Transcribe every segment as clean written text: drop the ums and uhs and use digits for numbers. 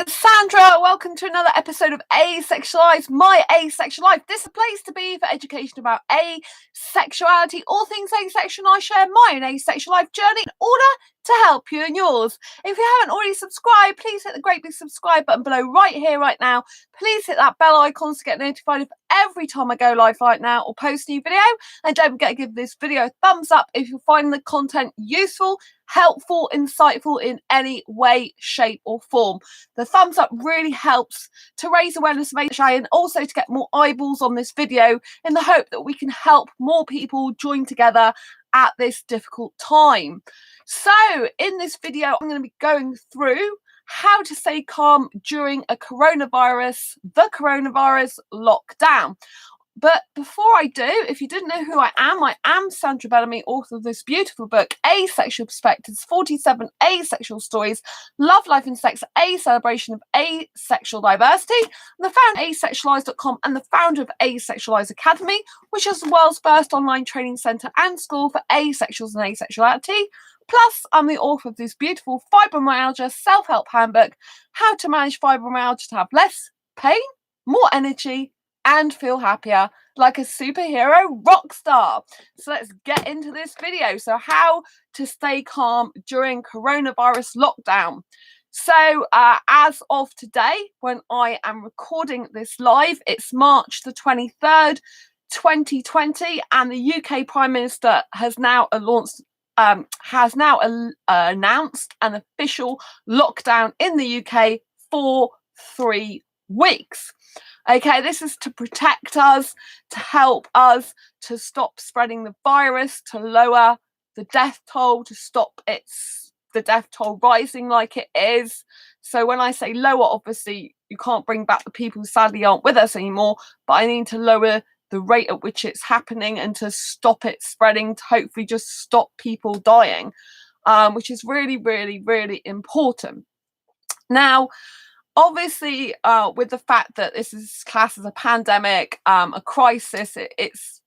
it's Sandra. Welcome to another episode of Asexualized, my asexual life. This is a place to be for education about asexuality, all things asexual, and I share my own asexual life journey in order to help you and yours. If you haven't already subscribed, please hit the great big subscribe button below right here, right now. Please hit that bell icon to get notified of every time I go live right now or post a new video. And don't forget to give this video a thumbs up if you're finding the content useful, helpful, insightful in any way, shape or form. The thumbs up really helps to raise awareness of ASI and also to get more eyeballs on this video in the hope that we can help more people join together at this difficult time. So in this video, I'm going to be going through how to stay calm during the coronavirus lockdown. But before I do, if you didn't know who I am Sandra Bellamy, author of this beautiful book, Asexual Perspectives, 47 Asexual Stories, Love, Life and Sex, a celebration of asexual diversity. I'm the founder of asexualise.com and the founder of Asexualise Academy, which is the world's first online training centre and school for asexuals and asexuality. Plus, I'm the author of this beautiful fibromyalgia self-help handbook, How to Manage Fibromyalgia to Have Less Pain, More Energy, and feel happier like a superhero rock star. So let's get into this video. So how to stay calm during coronavirus lockdown. So as of today, when I am recording this live, it's March the 23rd, 2020, and the UK Prime Minister has now announced an official lockdown in the UK for 3 weeks. Okay, this is to protect us, to help us to stop spreading the virus, to lower the death toll, to stop the death toll rising like it is. So when I say lower, obviously you can't bring back the people who sadly aren't with us anymore, but I need to lower the rate at which it's happening and to stop it spreading, to hopefully just stop people dying, which is really, really, really important. Now, obviously, with the fact that this is classed as a pandemic, a crisis, it's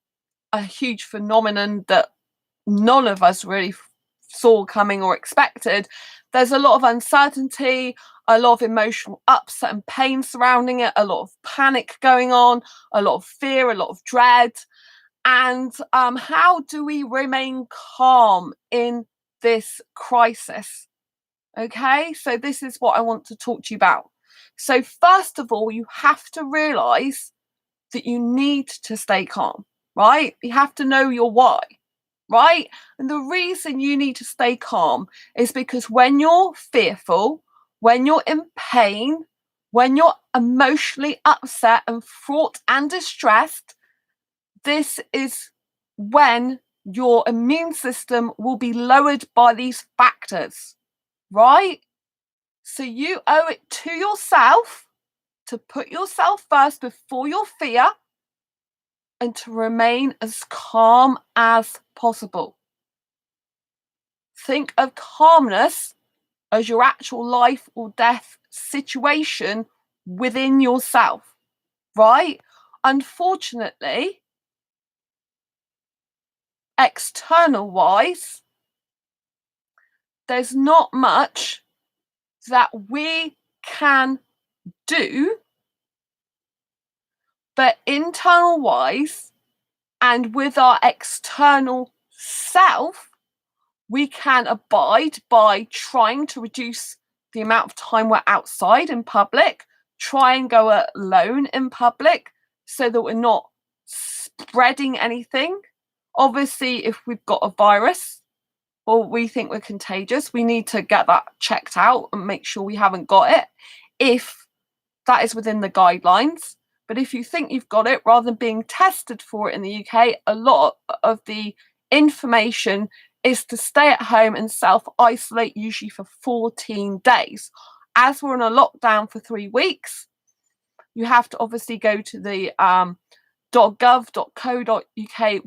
a huge phenomenon that none of us really saw coming or expected. There's a lot of uncertainty, a lot of emotional upset and pain surrounding it, a lot of panic going on, a lot of fear, a lot of dread. And how do we remain calm in this crisis? Okay, so this is what I want to talk to you about. So first of all, you have to realize that you need to stay calm, right? You have to know your why, right? And the reason you need to stay calm is because when you're fearful, when you're in pain, when you're emotionally upset and fraught and distressed, this is when your immune system will be lowered by these factors, right? So you owe it to yourself to put yourself first before your fear and to remain as calm as possible. Think of calmness as your actual life or death situation within yourself, right? Unfortunately, external wise, there's not much that we can do, but internal wise and with our external self, we can abide by trying to reduce the amount of time we're outside in public, try and go alone in public so that we're not spreading anything. Obviously, if we've got a virus or we think we're contagious, we need to get that checked out and make sure we haven't got it, if that is within the guidelines. But if you think you've got it, rather than being tested for it in the UK, a lot of the information is to stay at home and self-isolate, usually for 14 days. As we're in a lockdown for 3 weeks, you have to obviously go to the .gov.co.uk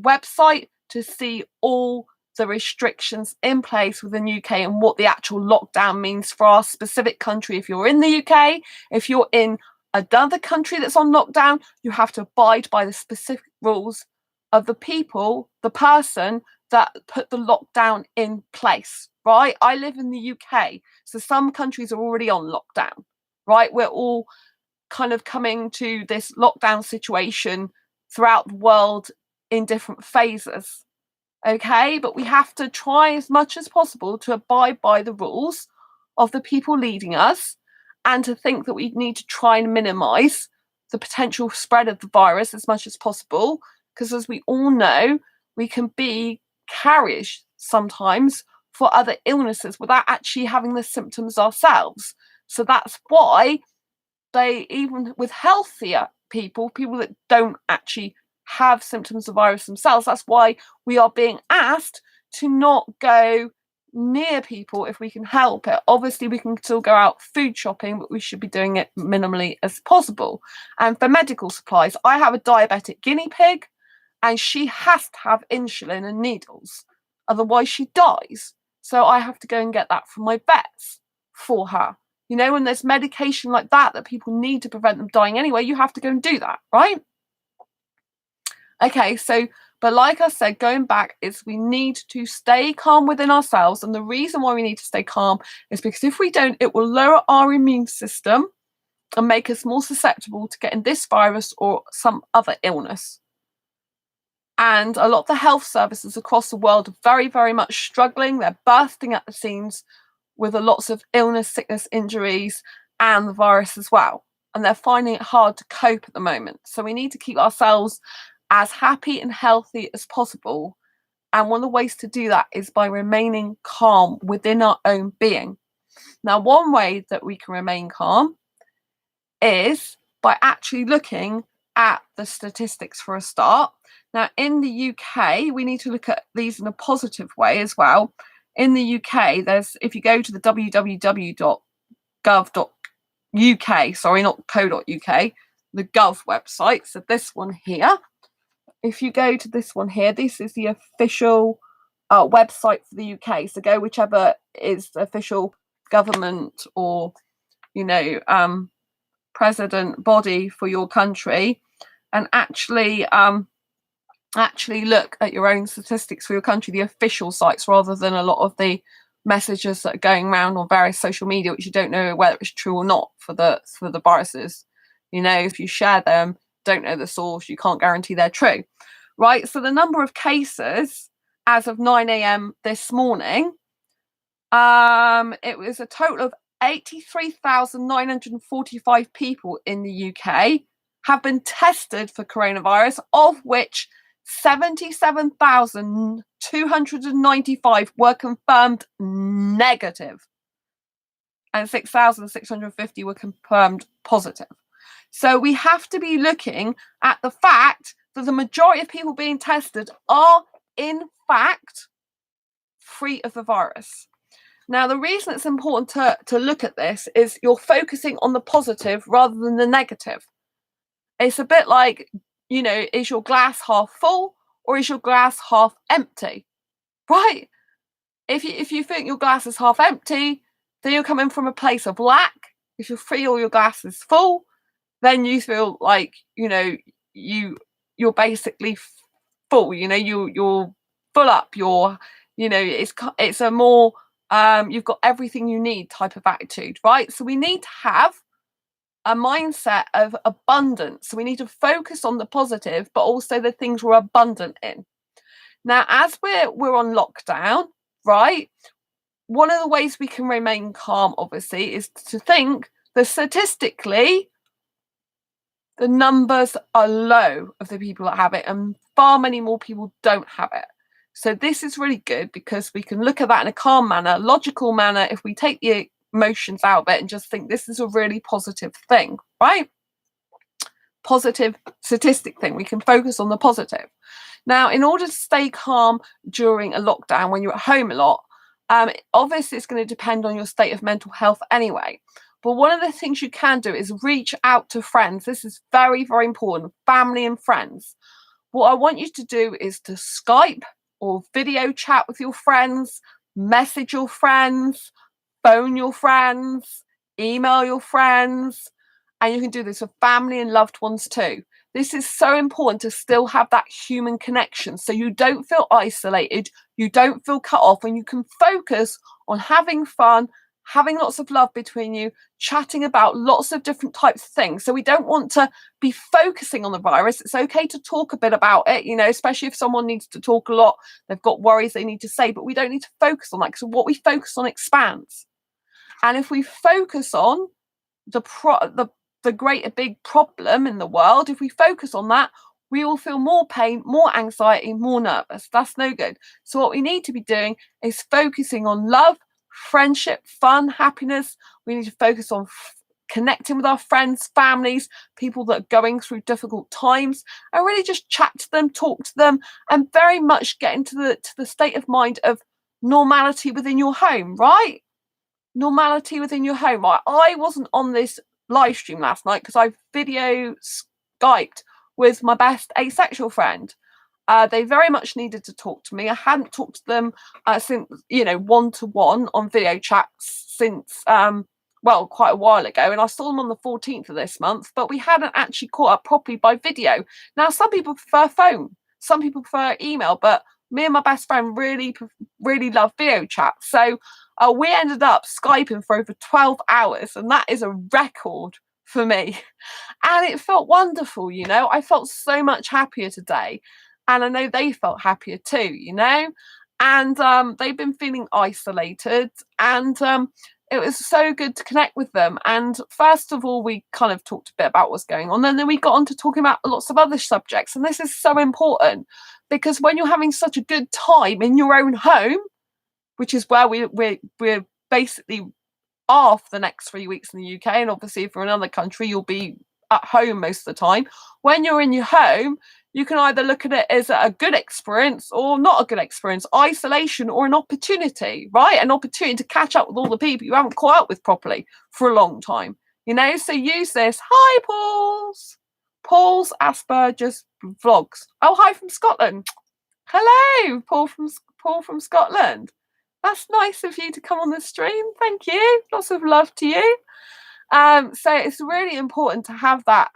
website to see all the restrictions in place within the UK and what the actual lockdown means for our specific country. If you're in the UK, if you're in another country that's on lockdown, you have to abide by the specific rules of the people, the person that put the lockdown in place, right? I live in the UK, so some countries are already on lockdown, right? We're all kind of coming to this lockdown situation throughout the world in different phases. Okay, but we have to try as much as possible to abide by the rules of the people leading us, and to think that we need to try and minimize the potential spread of the virus as much as possible, because as we all know, we can be carriers sometimes for other illnesses without actually having the symptoms ourselves. So that's why even with healthier people that don't actually have symptoms of virus themselves, that's why we are being asked to not go near people if we can help it. Obviously, we can still go out food shopping, but we should be doing it minimally as possible. And for medical supplies, I have a diabetic guinea pig, and she has to have insulin and needles, otherwise she dies. So I have to go and get that from my vets for her. You know, when there's medication like that people need to prevent them dying anyway, you have to go and do that, right? Okay, so, but like I said, going back, is we need to stay calm within ourselves. And the reason why we need to stay calm is because if we don't, it will lower our immune system and make us more susceptible to getting this virus or some other illness. And a lot of the health services across the world are very, very much struggling. They're bursting at the seams with lots of illness, sickness, injuries, and the virus as well. And they're finding it hard to cope at the moment. So we need to keep ourselves as happy and healthy as possible. And one of the ways to do that is by remaining calm within our own being. Now, one way that we can remain calm is by actually looking at the statistics for a start. Now, in the UK, we need to look at these in a positive way as well. In the UK, if you go to the www.gov.uk, sorry, not co.uk, the Gov website, so this one here. If you go to this one here, this is the official website for the UK. So go whichever is the official government or, president body for your country, and actually look at your own statistics for your country, the official sites, rather than a lot of the messages that are going around on various social media, which you don't know whether it's true or not for the viruses. If you share them, don't know the source, you can't guarantee they're true, right? So the number of cases as of 9 a.m. this morning, it was a total of 83,945 people in the UK have been tested for coronavirus, of which 77,295 were confirmed negative, and 6,650 were confirmed positive. So we have to be looking at the fact that the majority of people being tested are, in fact, free of the virus. Now, the reason it's important to look at this is you're focusing on the positive rather than the negative. It's a bit like, is your glass half full or is your glass half empty, right? If you think your glass is half empty, then you're coming from a place of lack. If you feel your glass is full, then you feel like, you're basically full, you're full up, it's a more, you've got everything you need type of attitude, right? So we need to have a mindset of abundance. So we need to focus on the positive, but also the things we're abundant in. Now, as we're on lockdown, right, one of the ways we can remain calm, obviously, is to think that statistically, the numbers are low of the people that have it, and far many more people don't have it. So this is really good because we can look at that in a calm manner, logical manner, if we take the emotions out of it and just think this is a really positive thing, right? Positive statistic thing. We can focus on the positive. Now, in order to stay calm during a lockdown when you're at home a lot, obviously it's going to depend on your state of mental health anyway. But one of the things you can do is reach out to friends. This is very, very important. Family and friends. What I want you to do is to Skype or video chat with your friends, message your friends, phone your friends, email your friends, and you can do this with family and loved ones too. This is so important to still have that human connection so you don't feel isolated, you don't feel cut off, and you can focus on having fun, having lots of love between you, chatting about lots of different types of things. So we don't want to be focusing on the virus. It's okay to talk a bit about it, you know, especially if someone needs to talk a lot, they've got worries they need to say, but we don't need to focus on that, because what we focus on expands. And if we focus on the greater big problem in the world, if we focus on that, we will feel more pain, more anxiety, more nervous. That's no good. So what we need to be doing is focusing on love, friendship, fun, happiness. We need to focus on connecting with our friends, families, people that are going through difficult times, and really just chat to them, talk to them, and very much get into the state of mind of normality within your home, right? Normality within your home. I wasn't on this live stream last night because I video Skyped with my best asexual friend. They very much needed to talk to me. I hadn't talked to them since, you know, one-to-one on video chats since, well, quite a while ago. And I saw them on the 14th of this month, but we hadn't actually caught up properly by video. Now, some people prefer phone, some people prefer email, but me and my best friend really love video chat. So we ended up Skyping for over 12 hours, and that is a record for me. And it felt wonderful, you know. I felt so much happier today. And I know they felt happier too, you know. And they've been feeling isolated. And it was so good to connect with them. And first of all, we kind of talked a bit about what's going on. And then we got on to talking about lots of other subjects. And this is so important, because when you're having such a good time in your own home, which is where we're basically are for the next 3 weeks in the UK. And obviously, if you're in another country, you'll be at home most of the time. When you're in your home, you can either look at it as a good experience or not a good experience, isolation or an opportunity, right? An opportunity to catch up with all the people you haven't caught up with properly for a long time, you know? So use this. Hi, Paul's Asperger's vlogs. Oh, hi from Scotland. Hello, Paul from Scotland. That's nice of you to come on the stream. Thank you. Lots of love to you. So it's really important to have that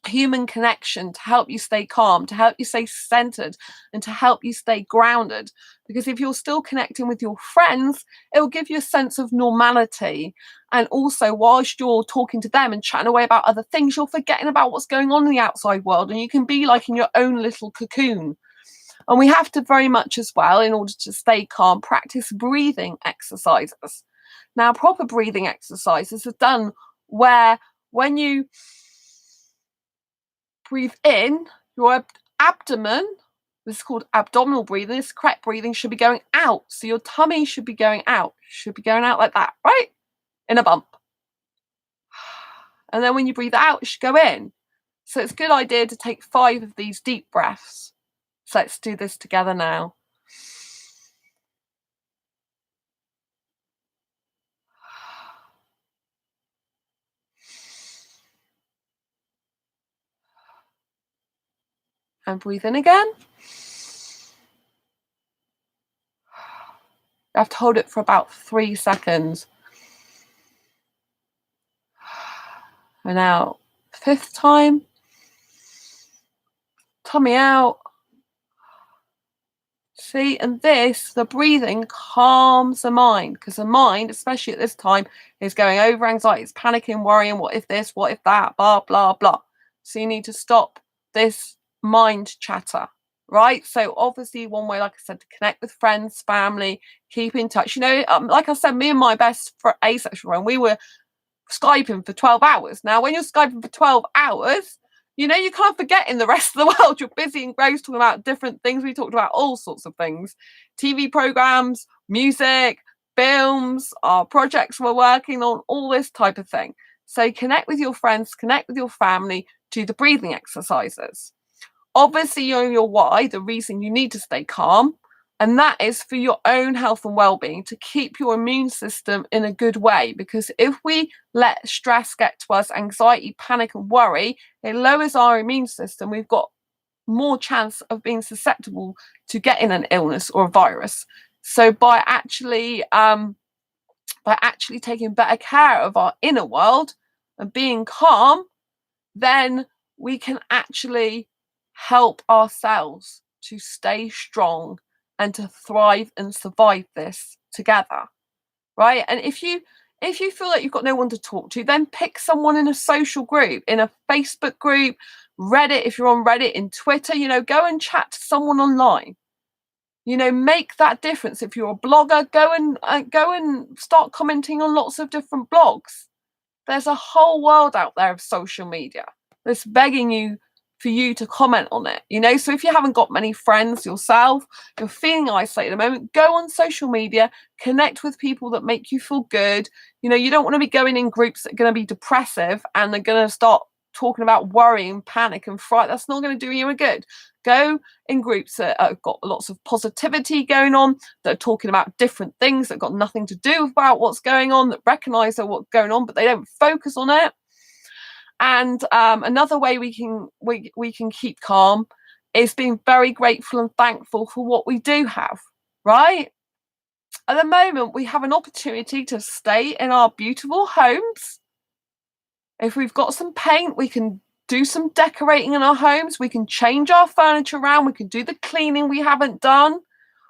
human connection to help you stay calm, to help you stay centered, and to help you stay grounded. Because if you're still connecting with your friends, it will give you a sense of normality. And also, whilst you're talking to them and chatting away about other things, you're forgetting about what's going on in the outside world, and you can be like in your own little cocoon. And we have to very much as well, in order to stay calm, practice breathing exercises. Now, proper breathing exercises are done where when you breathe in, your abdomen, this is called abdominal breathing, this correct breathing should be going out. So your tummy should be going out, like that, right? In a bump. And then when you breathe out, it should go in. So it's a good idea to take 5 of these deep breaths. So let's do this together now. And breathe in again. You have to hold it for about 3 seconds. And out. 5th time. Tummy out. See, and this, the breathing calms the mind, because the mind, especially at this time, is going over anxiety, it's panicking, worrying, what if this, what if that, blah, blah, blah. So you need to stop this mind chatter, right? So obviously one way, like I said, to connect with friends, family, keep in touch. You know, like I said, me and my best asexual friend, we were Skyping for 12 hours. Now, when you're Skyping for 12 hours, you know, you can't forget in the rest of the world. You're busy and gross talking about different things. We talked about all sorts of things, TV programs, music, films, our projects we're working on, all this type of thing. So connect with your friends, connect with your family, do the breathing exercises. Obviously, you know your why, the reason you need to stay calm. And that is for your own health and well-being, to keep your immune system in a good way. Because if we let stress get to us, anxiety, panic, and worry, it lowers our immune system. We've got more chance of being susceptible to getting an illness or a virus. So by actually taking better care of our inner world and being calm, then we can actually help ourselves to stay strong and to thrive and survive this together. right? And if you feel like you've got no one to talk to, then pick someone in a social group, in a Facebook group, Reddit, if you're on Reddit, in Twitter, go and chat to someone online. Make that difference. If you're a blogger, go and start commenting on lots of different blogs. There's a whole world out there of social media that's begging you for you to comment on it. So if you haven't got many friends yourself, you're feeling isolated at the moment, go on social media, connect with people that make you feel good. You don't want to be going in groups that are going to be depressive and they're going to start talking about worry and panic and fright. That's not going to do you any good. Go in groups that have got lots of positivity going on, that are talking about different things that got nothing to do about what's going on, that recognize what's going on, but they don't focus on it. And another way we can keep calm is being very grateful and thankful for what we do have, right? At the moment, we have an opportunity to stay in our beautiful homes. If we've got some paint, we can do some decorating in our homes. We can change our furniture around. We can do the cleaning we haven't done.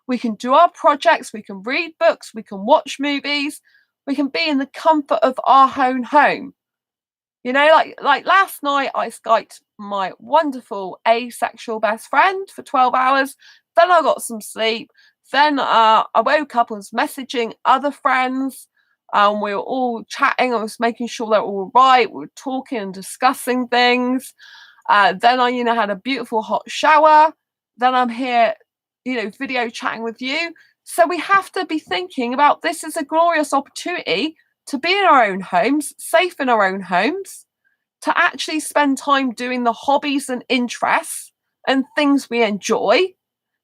We can do our projects. We can read books. We can watch movies. We can be in the comfort of our own home. Like last night, I Skyped my wonderful asexual best friend for 12 hours. Then I got some sleep. Then I woke up and was messaging other friends. We were all chatting. I was making sure they're all right. We were talking and discussing things. Then I, had a beautiful hot shower. Then I'm here, video chatting with you. So we have to be thinking about this as a glorious opportunity to be in our own homes, safe in our own homes, to actually spend time doing the hobbies and interests and things we enjoy,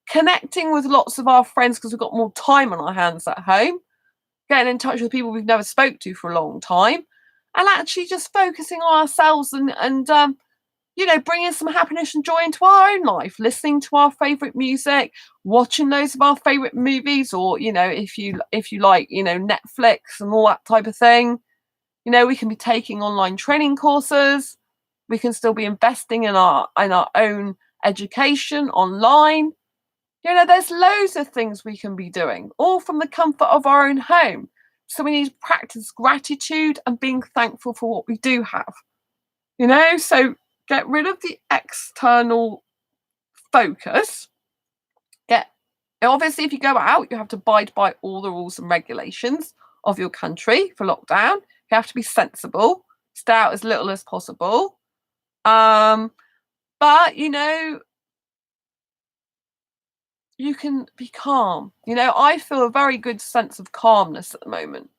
connecting with lots of our friends because we've got more time on our hands at home, getting in touch with people we've never spoke to for a long time, and actually just focusing on ourselves and bringing some happiness and joy into our own life, listening to our favorite music, watching those of our favorite movies, or if you like Netflix and all that type of thing. We can be taking online training courses. We can still be investing in our own education online. There's loads of things we can be doing, all from the comfort of our own home. So we need to practice gratitude and being thankful for what we do have. So get rid of the external focus. Obviously, if you go out, you have to abide by all the rules and regulations of your country for lockdown. You have to be sensible, stay out as little as possible. But you can be calm. I feel a very good sense of calmness at the moment.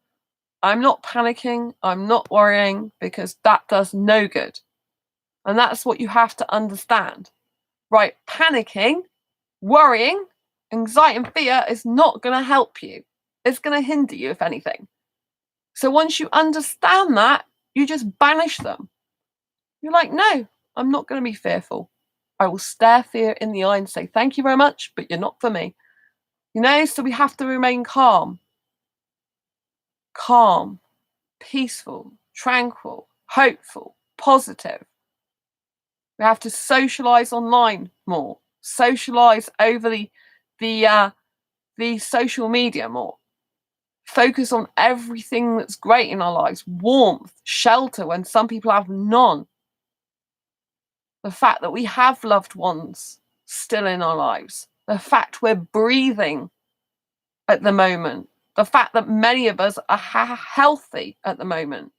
I'm not panicking. I'm not worrying, because that does no good. And that's what you have to understand, right? Panicking, worrying, anxiety and fear is not going to help you. It's going to hinder you, if anything. So once you understand that, you just banish them. You're like, no, I'm not going to be fearful. I will stare fear in the eye and say, thank you very much, but you're not for me. So we have to remain calm, peaceful, tranquil, hopeful, positive. We have to socialize online more, socialize over the social media more. Focus on everything that's great in our lives, warmth, shelter when some people have none. The fact that we have loved ones still in our lives. The fact we're breathing at the moment. The fact that many of us are healthy at the moment.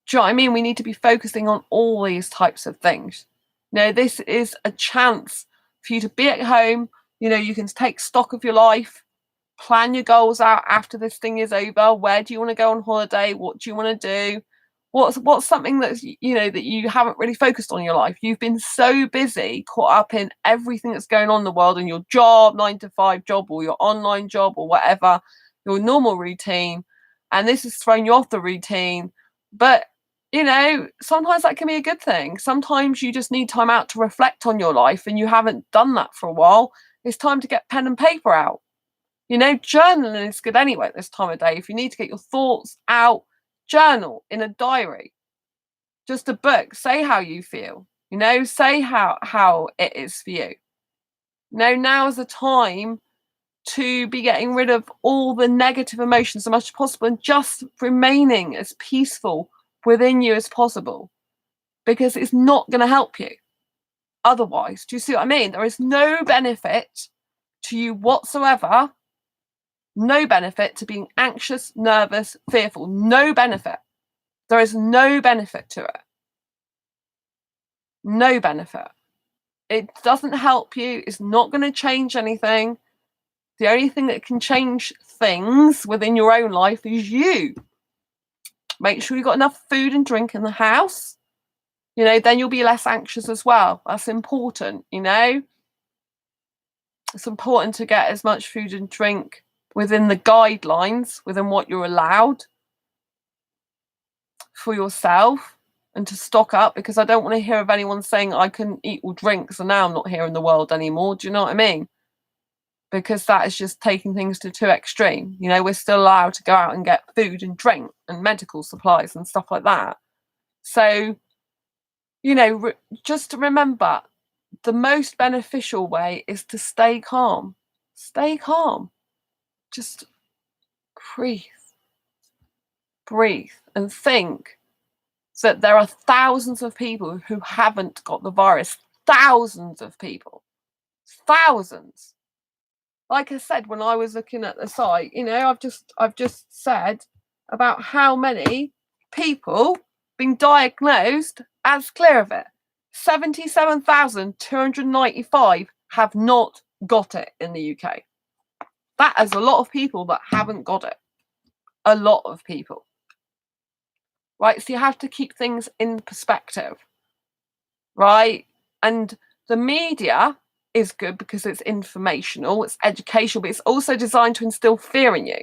Do you know what I mean? We need to be focusing on all these types of things. This is a chance for you to be at home. You can take stock of your life, plan your goals out after this thing is over. Where do you want to go on holiday? What do you want to do? What's something that's that you haven't really focused on in your life? You've been so busy, caught up in everything that's going on in the world, and your job, 9-to-5 job, or your online job, or whatever, your normal routine, and this has thrown you off the routine. But sometimes that can be a good thing. Sometimes you just need time out to reflect on your life, and you haven't done that for a while. It's time to get pen and paper out. Journaling is good anyway at this time of day. If you need to get your thoughts out, journal in a diary, just a book. Say how you feel. Say how it is for you. Now is the time to be getting rid of all the negative emotions as much as possible and just remaining as peaceful within you as possible, because it's not going to help you otherwise. Do you see what I mean? There is no benefit to you whatsoever. No benefit to being anxious, nervous, fearful. No benefit. There is no benefit to it. No benefit. It doesn't help you. It's not going to change anything. The only thing that can change things within your own life is you. Make sure you've got enough food and drink in the house. You know, then you'll be less anxious as well. That's important, you know. It's important to get as much food and drink within the guidelines, within what you're allowed for yourself, and to stock up, because I don't want to hear of anyone saying I couldn't eat or drink, so now I'm not here in the world anymore. Do you know what I mean? Because that is just taking things to too extreme. You know, we're still allowed to go out and get food and drink and medical supplies and stuff like that. So, you know, just to remember, the most beneficial way is to stay calm. Stay calm. Just breathe. Breathe and think that there are thousands of people who haven't got the virus. Thousands of people. Thousands. Like I said, when I was looking at the site, you know, I've just said about how many people been diagnosed as clear of it. 77,295 have not got it in the UK. That is a lot of people that haven't got it. A lot of people. Right? So you have to keep things in perspective. Right? And the media is good because it's informational, it's educational, but it's also designed to instill fear in you.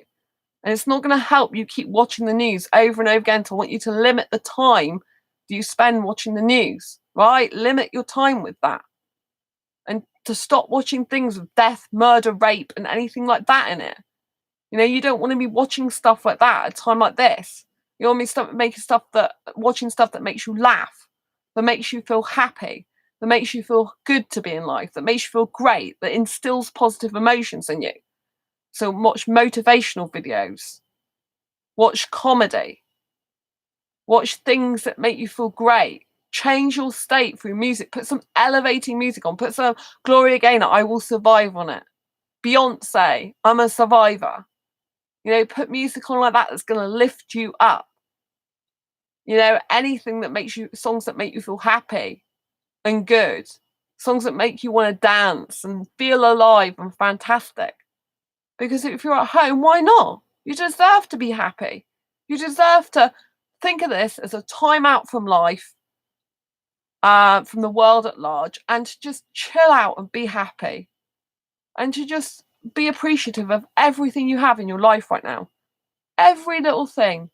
And it's not going to help you keep watching the news over and over again. So I want you to limit the time that you spend watching the news, right? Limit your time with that. And to stop watching things with death, murder, rape, and anything like that in it. You know, you don't want to be watching stuff like that at a time like this. You want me to watching stuff that makes you laugh, that makes you feel happy, that makes you feel good to be in life, that makes you feel great, that instills positive emotions in you. So watch motivational videos, watch comedy, watch things that make you feel great. Change your state through music. Put some elevating music on. Put some Gloria Gaynor, I Will Survive on it. Beyonce, I'm a Survivor. You know, put music on like that that's going to lift you up. You know, anything that makes you, songs that make you feel happy and good. Songs that make you want to dance and feel alive and fantastic. Because if you're at home, why not? You deserve to be happy. You deserve to think of this as a time out from life, from the world at large, and to just chill out and be happy. And to just be appreciative of everything you have in your life right now. Every little thing.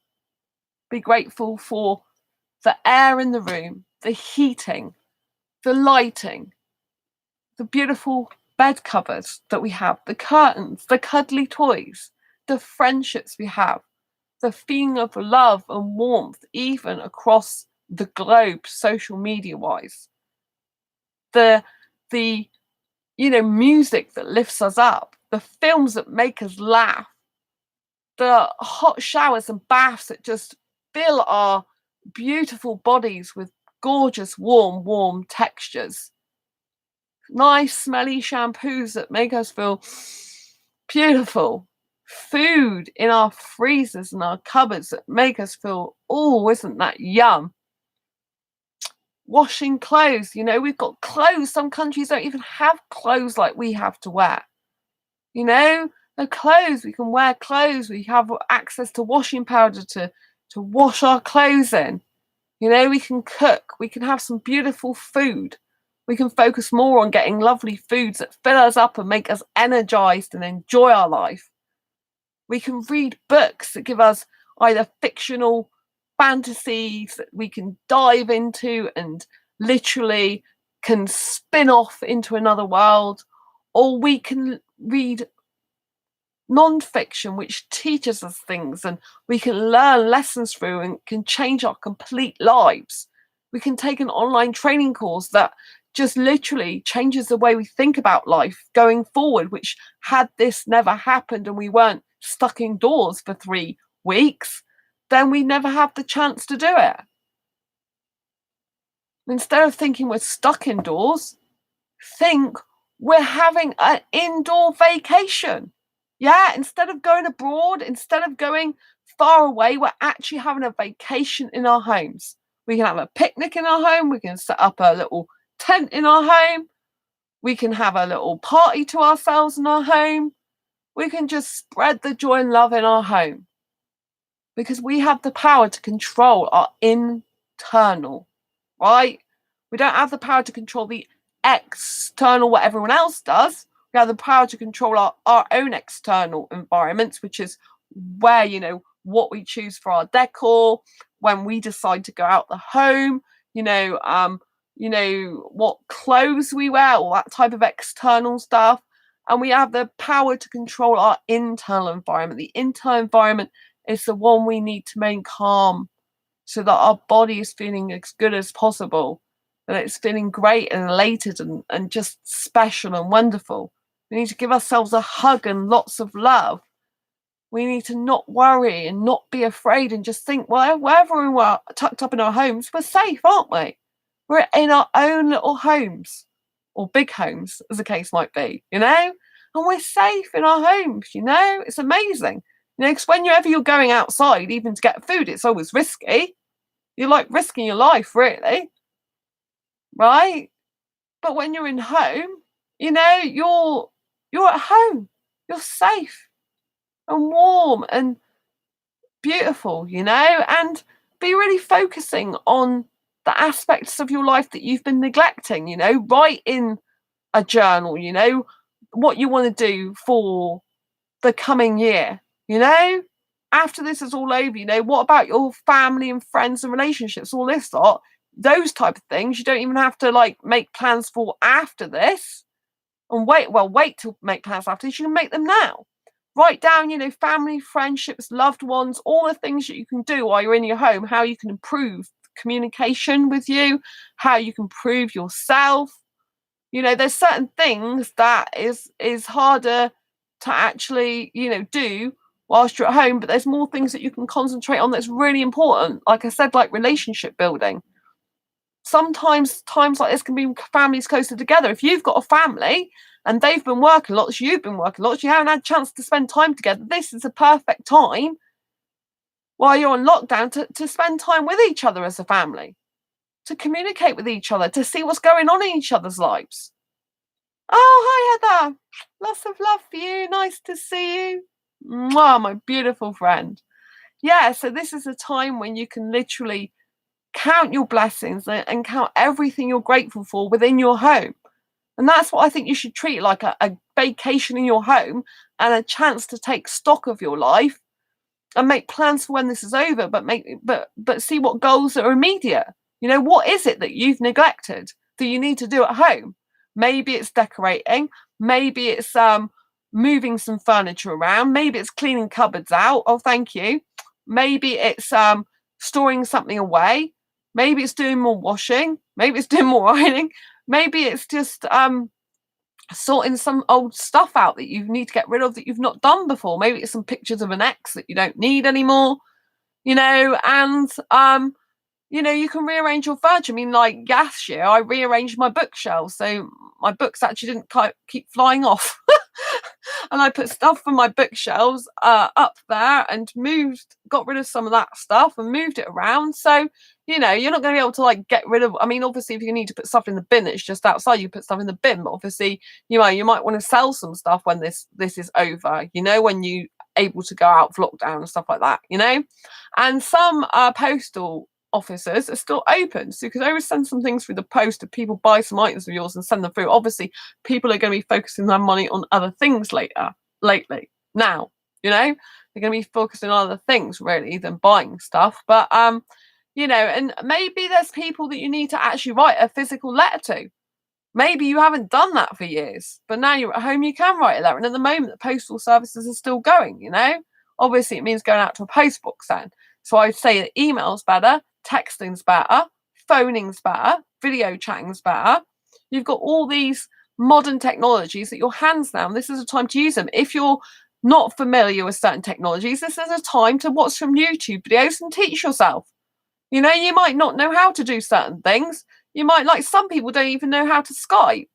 Be grateful for the air in the room, the heating, the lighting, the beautiful bed covers that we have, the curtains, the cuddly toys, the friendships we have, the feeling of love and warmth, even across the globe, social media wise. The you know, music that lifts us up, the films that make us laugh, the hot showers and baths that just fill our beautiful bodies with gorgeous, warm textures. Nice, smelly shampoos that make us feel beautiful. Food in our freezers and our cupboards that make us feel, oh, isn't that yum? Washing clothes, you know, we've got clothes. Some countries don't even have clothes like we have to wear. You know, the clothes, we can wear clothes. We have access to washing powder to wash our clothes in. You know, we can cook. We can have some beautiful food. We can focus more on getting lovely foods that fill us up and make us energized and enjoy our life. We can read books that give us either fictional fantasies that we can dive into and literally can spin off into another world, or we can read non-fiction which teaches us things and we can learn lessons through and can change our complete lives. We can take an online training course that just literally changes the way we think about life going forward, which had this never happened and we weren't stuck indoors for 3 weeks, then we never have the chance to do it. Instead of thinking we're stuck indoors, think we're having an indoor vacation. Yeah, instead of going abroad, instead of going far away, we're actually having a vacation in our homes. We can have a picnic in our home, we can set up a little tent in our home, we can have a little party to ourselves in our home, we can just spread the joy and love in our home. Because we have the power to control our internal, right? We don't have the power to control the external, what everyone else does. We have the power to control our own external environments, which is where, what we choose for our decor, when we decide to go out the home, what clothes we wear, all that type of external stuff. And we have the power to control our internal environment. The internal environment is the one we need to maintain calm so that our body is feeling as good as possible, that it's feeling great and elated and just special and wonderful. We need to give ourselves a hug and lots of love. We need to not worry and not be afraid and just think, well, wherever we're tucked up in our homes, we're safe, aren't we? We're in our own little homes, or big homes, as the case might be, and we're safe in our homes, It's amazing. Because whenever you're going outside, even to get food, it's always risky. You're like risking your life, really. Right? But when you're in home, you're at home. You're safe and warm and beautiful, and be really focusing on the aspects of your life that you've been neglecting, write in a journal, what you want to do for the coming year, after this is all over, what about your family and friends and relationships, all this lot, those type of things. You don't even have to make plans for after this and wait to make plans after this. You can make them now. Write down, family, friendships, loved ones, all the things that you can do while you're in your home, how you can improve communication with you, how you can improve yourself. There's certain things that is harder to actually, do whilst you're at home, but there's more things that you can concentrate on that's really important. Like I said, like relationship building. Sometimes times like this can bring families closer together. If you've got a family and they've been working lots, you've been working lots, you haven't had a chance to spend time together, this is a perfect time while you're on lockdown to spend time with each other as a family, to communicate with each other, to see what's going on in each other's lives. Oh, hi, Heather. Lots of love for you. Nice to see you. Mwah, my beautiful friend. Yeah, so this is a time when you can literally count your blessings and count everything you're grateful for within your home. And that's what I think you should treat like a vacation in your home and a chance to take stock of your life and make plans for when this is over, but see what goals are immediate. What is it that you've neglected that you need to do at home? Maybe it's decorating, maybe it's moving some furniture around, maybe it's cleaning cupboards out. Oh, thank you. Maybe it's storing something away. Maybe it's doing more washing. Maybe it's doing more ironing. Maybe it's just sorting some old stuff out that you need to get rid of that you've not done before. Maybe it's some pictures of an ex that you don't need anymore, and you can rearrange your furniture. I mean, like last year, I rearranged my bookshelves, so my books actually didn't keep flying off. And I put stuff from my bookshelves up there and got rid of some of that stuff and moved it around. So, you're not going to be able to get rid of, I mean, obviously if you need to put stuff in the bin, it's just outside, you put stuff in the bin. But obviously, you might want to sell some stuff when this is over, when you able to go out for lockdown and stuff like that, And some postal offices are still open, so you can always send some things through the post if people buy some items of yours and send them through. Obviously people are going to be focusing their money on other things lately now, they're going to be focusing on other things really than buying stuff. But and maybe there's people that you need to actually write a physical letter to. Maybe you haven't done that for years, but now you're at home, you can write a letter. And at the moment the postal services are still going, obviously it means going out to a post box then. So I'd say that email's better, texting's better, phoning's better, video chatting's better, You've got all these modern technologies at your hands now, and this is a time to use them. If you're not familiar with certain technologies, this is a time to watch some YouTube videos and teach yourself. You know, you might not know how to do certain things. You might, like some people don't even know how to Skype.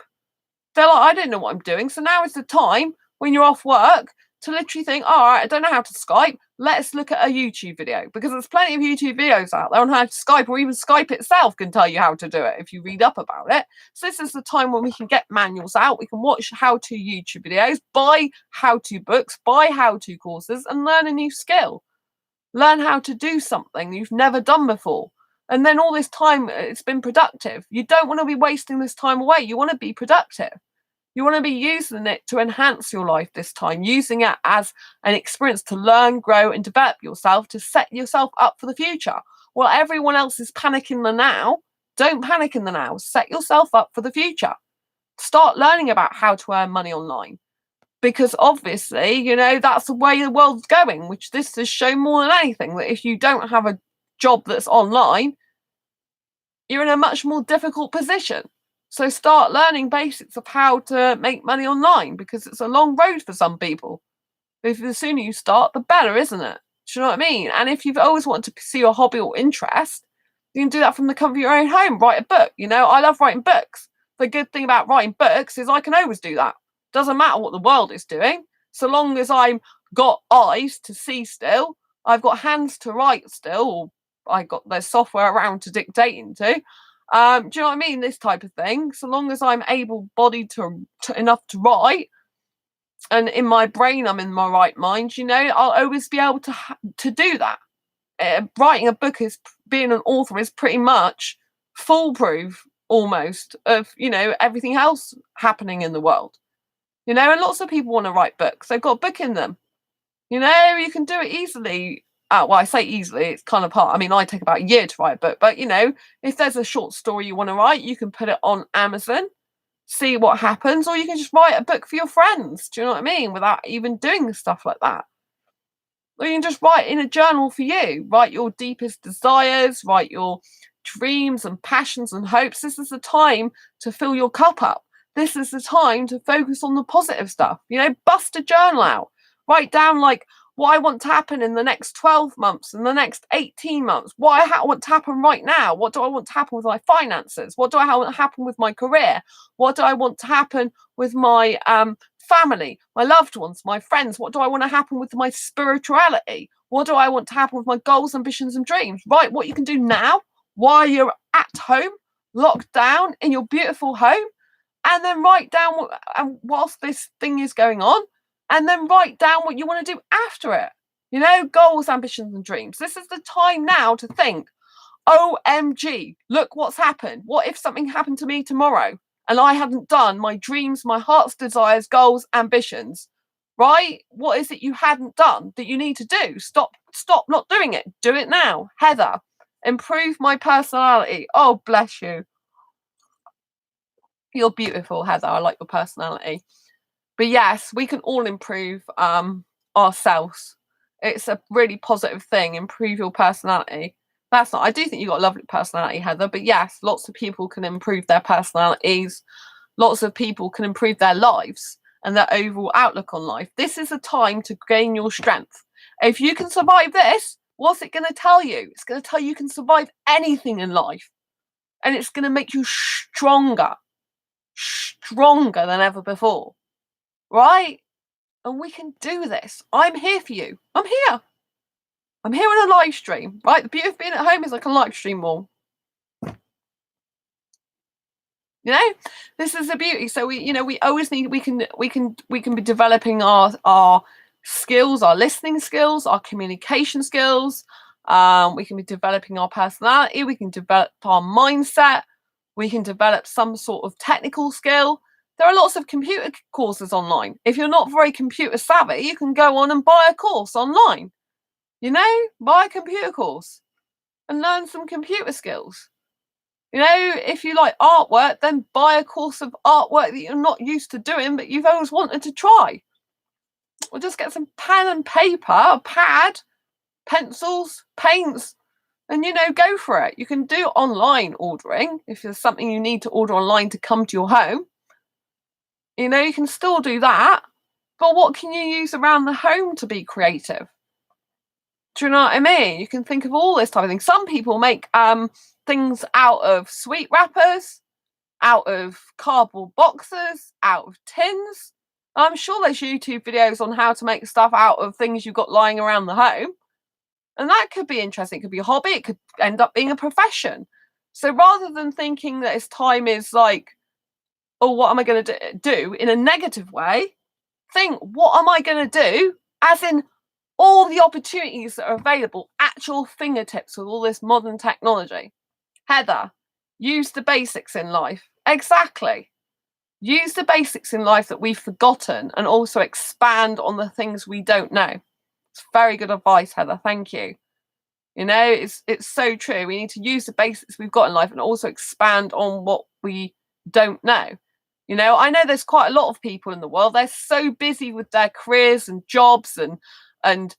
They're like, I don't know what I'm doing. So now is the time when you're off work to literally think, all right, I don't know how to Skype. Let's look at a YouTube video, because there's plenty of YouTube videos out there on how to Skype, or even Skype itself can tell you how to do it if you read up about it. So this is the time when we can get manuals out. We can watch how-to YouTube videos, buy how-to books, buy how-to courses, and learn a new skill. Learn how to do something you've never done before. And then all this time, it's been productive. You don't want to be wasting this time away. You want to be productive. You want to be using it to enhance your life this time, using it as an experience to learn, grow, and develop yourself, to set yourself up for the future. While everyone else is panicking in the now, don't panic in the now. Set yourself up for the future. Start learning about how to earn money online. Because obviously, you know, that's the way the world's going, which this has shown more than anything, that if you don't have a job that's online, you're in a much more difficult position. So start learning basics of how to make money online, because it's a long road for some people. If the sooner you start, the better, isn't it? Do you know what I mean? And if you've always wanted to pursue a hobby or interest, you can do that from the comfort of your own home. Write a book. You know, I love writing books. The good thing about writing books is I can always do that. Doesn't matter what the world is doing. So long as I've got eyes to see still, I've got hands to write still, I got there's software around to dictate into. Do you know what I mean? This type of thing. So long as I'm able-bodied to enough to write, and in my brain I'm in my right mind, you know, I'll always be able to do that. Writing a book is, being an author is pretty much foolproof almost of, you know, everything else happening in the world. You know, and lots of people want to write books. They've got a book in them. You know, you can do it easily. Well, I say easily, it's kind of hard. I mean, I take about a year to write a book, but you know, if there's a short story you want to write, you can put it on Amazon, see what happens, or you can just write a book for your friends. Do you know what I mean? Without even doing stuff like that. Or you can just write in a journal for you. Write your deepest desires, write your dreams and passions and hopes. This is the time to fill your cup up. This is the time to focus on the positive stuff. You know, bust a journal out. Write down like what I want to happen in the next 12 months, in the next 18 months. What I want to happen right now. What do I want to happen with my finances? What do I want to happen with my career? What do I want to happen with my family, my loved ones, my friends? What do I want to happen with my spirituality? What do I want to happen with my goals, ambitions, and dreams? Write what you can do now while you're at home, locked down in your beautiful home. And then write down whilst this thing is going on, and then write down what you want to do after it. You know, goals, ambitions, and dreams. This is the time now to think, OMG, look what's happened. What if something happened to me tomorrow and I hadn't done my dreams, my heart's desires, goals, ambitions, right? What is it you hadn't done that you need to do? Stop not doing it. Do it now. Heather, improve my personality. Oh, bless you. You're beautiful, Heather. I like your personality. But yes, we can all improve ourselves. It's a really positive thing. Improve your personality. I do think you've got a lovely personality, Heather. But yes, lots of people can improve their personalities. Lots of people can improve their lives and their overall outlook on life. This is a time to gain your strength. If you can survive this, what's it going to tell you? It's going to tell you can survive anything in life. And it's going to make you stronger than ever before, right? And we can do this. I'm here for you. I'm here in a live stream, right? The beauty of being at home is I can live stream more. You know, this is the beauty. So we always need, we can be developing our skills, our listening skills, our communication skills. We can be developing our personality. We can develop our mindset. We can develop some sort of technical skill. There are lots of computer courses online. If you're not very computer savvy, you can go on and buy a course online. You know, buy a computer course and learn some computer skills. You know, if you like artwork, then buy a course of artwork that you're not used to doing, but you've always wanted to try. Or just get some pen and paper, a pad, pencils, paints, then, go for it. You can do online ordering if there's something you need to order online to come to your home. You can still do that. But what can you use around the home to be creative? Do you know what I mean? You can think of all this type of thing. Some people make things out of sweet wrappers, out of cardboard boxes, out of tins. I'm sure there's YouTube videos on how to make stuff out of things you've got lying around the home. And that could be interesting. It could be a hobby. It could end up being a profession. So rather than thinking that this time is like, oh, what am I going to do in a negative way? Think, what am I going to do? As in all the opportunities that are available at your fingertips with all this modern technology. Heather, use the basics in life. Exactly. Use the basics in life that we've forgotten and also expand on the things we don't know. It's very good advice, Heather. Thank you. It's so true. We need to use the basics we've got in life and also expand on what we don't know. I know there's quite a lot of people in the world. They're so busy with their careers and jobs and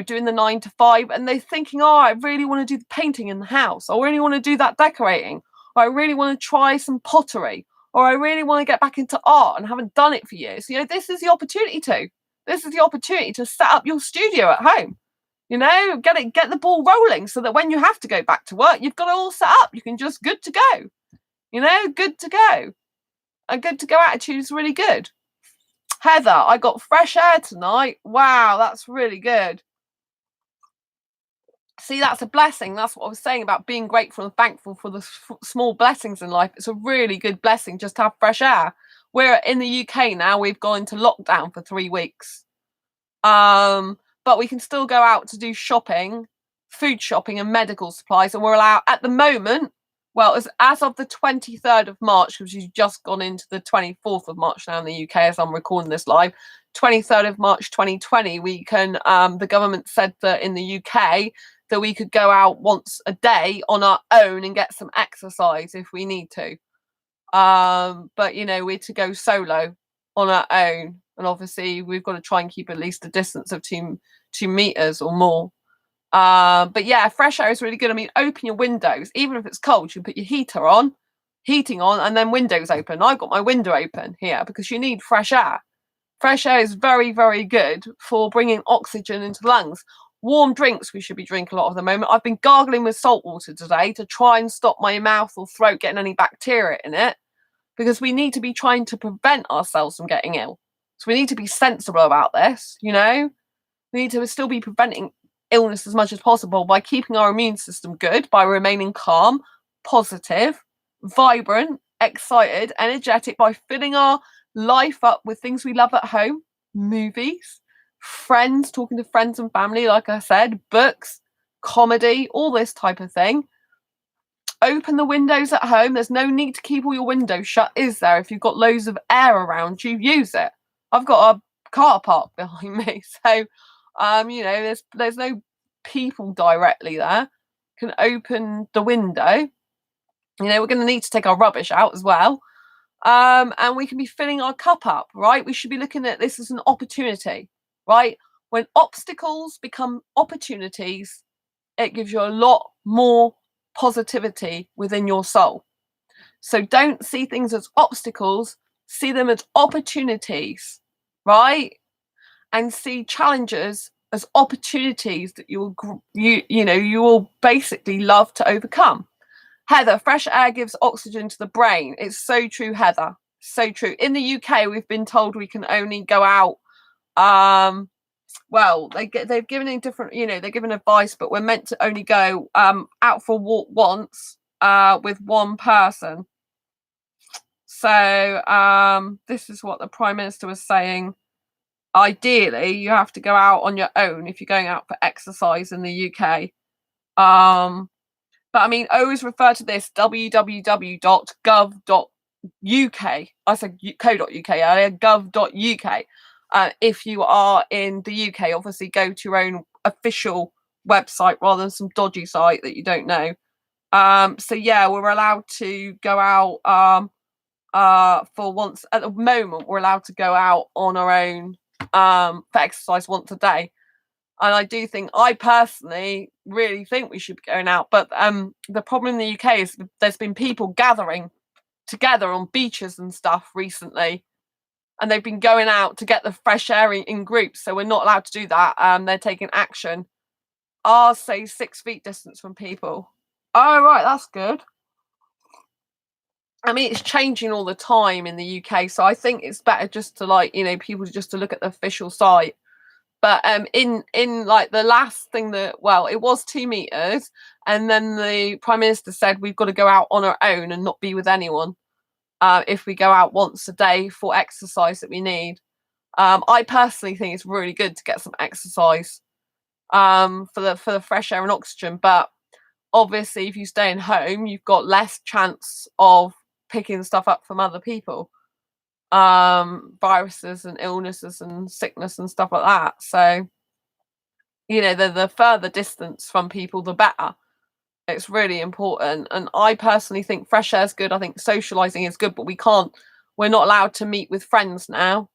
doing the 9 to 5, and they're thinking, oh, I really want to do the painting in the house. I really want to do that decorating. Or I really want to try some pottery. Or I really want to get back into art and haven't done it for years. This is the opportunity to. This is the opportunity to set up your studio at home. Get the ball rolling so that when you have to go back to work, you've got it all set up. You can just good to go. Good to go. A good to go attitude is really good. Heather, I got fresh air tonight. Wow, that's really good. See, that's a blessing. That's what I was saying about being grateful and thankful for the small blessings in life. It's a really good blessing just to have fresh air. We're in the UK now. We've gone into lockdown for 3 weeks. But we can still go out to do shopping, food shopping and medical supplies. And we're allowed at the moment, well, as of the 23rd of March, because you've just gone into the 24th of March now in the UK as I'm recording this live, 23rd of March 2020, we can, the government said that in the UK that we could go out once a day on our own and get some exercise if we need to. But, we're to go solo on our own. And obviously we've got to try and keep at least a distance of 2 meters or more. But yeah, fresh air is really good. I mean, open your windows, even if it's cold, you put your heating on, and then windows open. I've got my window open here because you need fresh air. Fresh air is very, very good for bringing oxygen into the lungs. Warm drinks we should be drinking a lot of the moment. I've been gargling with salt water today to try and stop my mouth or throat getting any bacteria in it, because we need to be trying to prevent ourselves from getting ill. So we need to be sensible about this, We need to still be preventing illness as much as possible by keeping our immune system good, by remaining calm, positive, vibrant, excited, energetic, by filling our life up with things we love at home, movies, friends, talking to friends and family, like I said, books, comedy, all this type of thing. Open the windows at home. There's no need to keep all your windows shut, is there? If you've got loads of air around you, use it. I've got a car park behind me, so there's no people directly there. Can open the window. We're going to need to take our rubbish out as well. And we can be filling our cup up, right? We should be looking at this as an opportunity, right? When obstacles become opportunities, it gives you a lot more positivity within your soul. So don't see things as obstacles, see them as opportunities, right? And see challenges as opportunities that you will basically love to overcome. Heather, fresh air gives oxygen to the brain. It's so true, Heather. So true. In the UK, we've been told we can only go out. Well, they've given a different, they're given advice, but we're meant to only go out for a walk once with one person. So this is what the Prime Minister was saying. Ideally, you have to go out on your own if you're going out for exercise in the UK. But I mean, always refer to this www.gov.uk. I said co.uk earlier, gov.uk. If you are in the UK, obviously go to your own official website rather than some dodgy site that you don't know. So yeah, we're allowed to go out for once. At the moment, we're allowed to go out on our own for exercise once a day. And I personally really think we should be going out. But the problem in the UK is there's been people gathering together on beaches and stuff recently, and they've been going out to get the fresh air in groups. So we're not allowed to do that. They're taking action. Ours say 6 feet distance from people. Oh, right, that's good. I mean, it's changing all the time in the UK, so I think it's better just to people just to look at the official site. But in like the last thing it was 2 meters, and then the Prime Minister said we've got to go out on our own and not be with anyone if we go out once a day for exercise that we need. I personally think it's really good to get some exercise for the fresh air and oxygen. But obviously, if you stay in home, you've got less chance of picking stuff up from other people, viruses and illnesses and sickness and stuff like that. So the further distance from people, the better. It's really important. And I personally think fresh air is good. I think socializing is good, but we're not allowed to meet with friends now.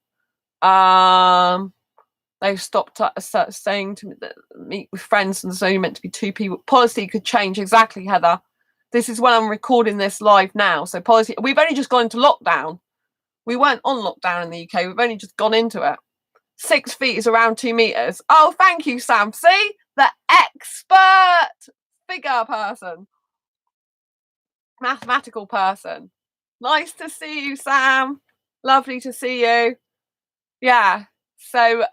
They've stopped saying to meet with friends, and so you're meant to be 2 people. Policy could change. Exactly, Heather. This is when I'm recording this live now. So policy, we've only just gone into lockdown. We weren't on lockdown in the UK. We've only just gone into it. 6 feet is around 2 meters. Oh, thank you, Sam. See? The expert figure person. Mathematical person. Nice to see you, Sam. Lovely to see you. Yeah. So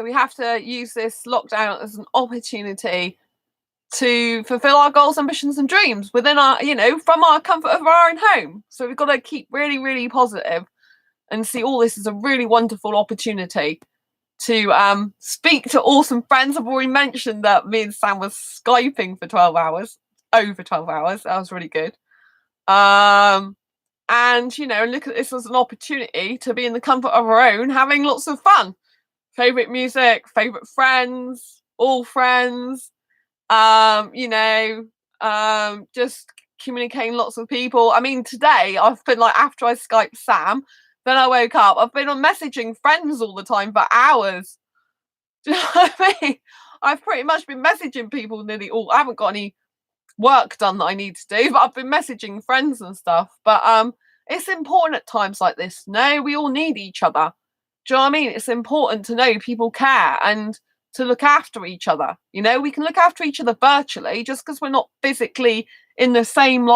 we have to use this lockdown as an opportunity to fulfill our goals, ambitions, and dreams within our, from our comfort of our own home. So we've got to keep really, really positive and see all this as a really wonderful opportunity to speak to awesome friends. I've already mentioned that me and Sam was Skyping for 12 hours, over 12 hours. That was really good. And, look at this as an opportunity to be in the comfort of our own, having lots of fun. Favorite music, favorite friends, all friends, just communicating lots with people. I mean, today I've been after I Skyped Sam, then I woke up, I've been on messaging friends all the time for hours. Do you know what I mean? I've pretty much been messaging people nearly all. I haven't got any work done that I need to do, but I've been messaging friends and stuff. But it's important at times like this. No, we all need each other. Do you know what I mean? It's important to know people care and to look after each other. We can look after each other virtually just because we're not physically in the same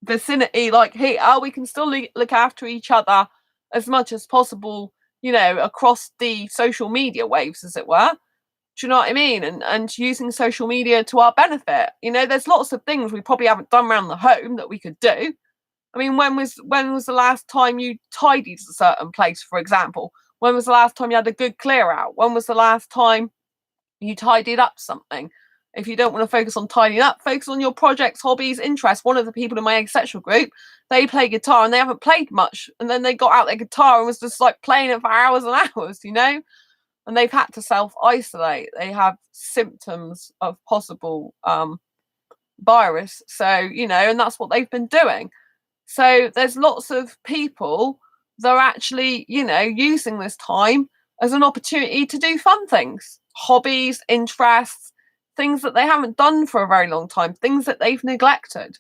vicinity here. We can still look after each other as much as possible, across the social media waves, as it were. Do you know what I mean? And using social media to our benefit. There's lots of things we probably haven't done around the home that we could do. I mean, when was the last time you tidied a certain place, for example? When was the last time you had a good clear out? When was the last time you tidied up something? If you don't want to focus on tidying up, focus on your projects, hobbies, interests. One of the people in my asexual group, they play guitar and they haven't played much. And then they got out their guitar and was just playing it for hours and hours, and they've had to self-isolate. They have symptoms of possible virus. So, and that's what they've been doing. So there's lots of people that are actually, using this time as an opportunity to do fun things, hobbies, interests, things that they haven't done for a very long time, things that they've neglected.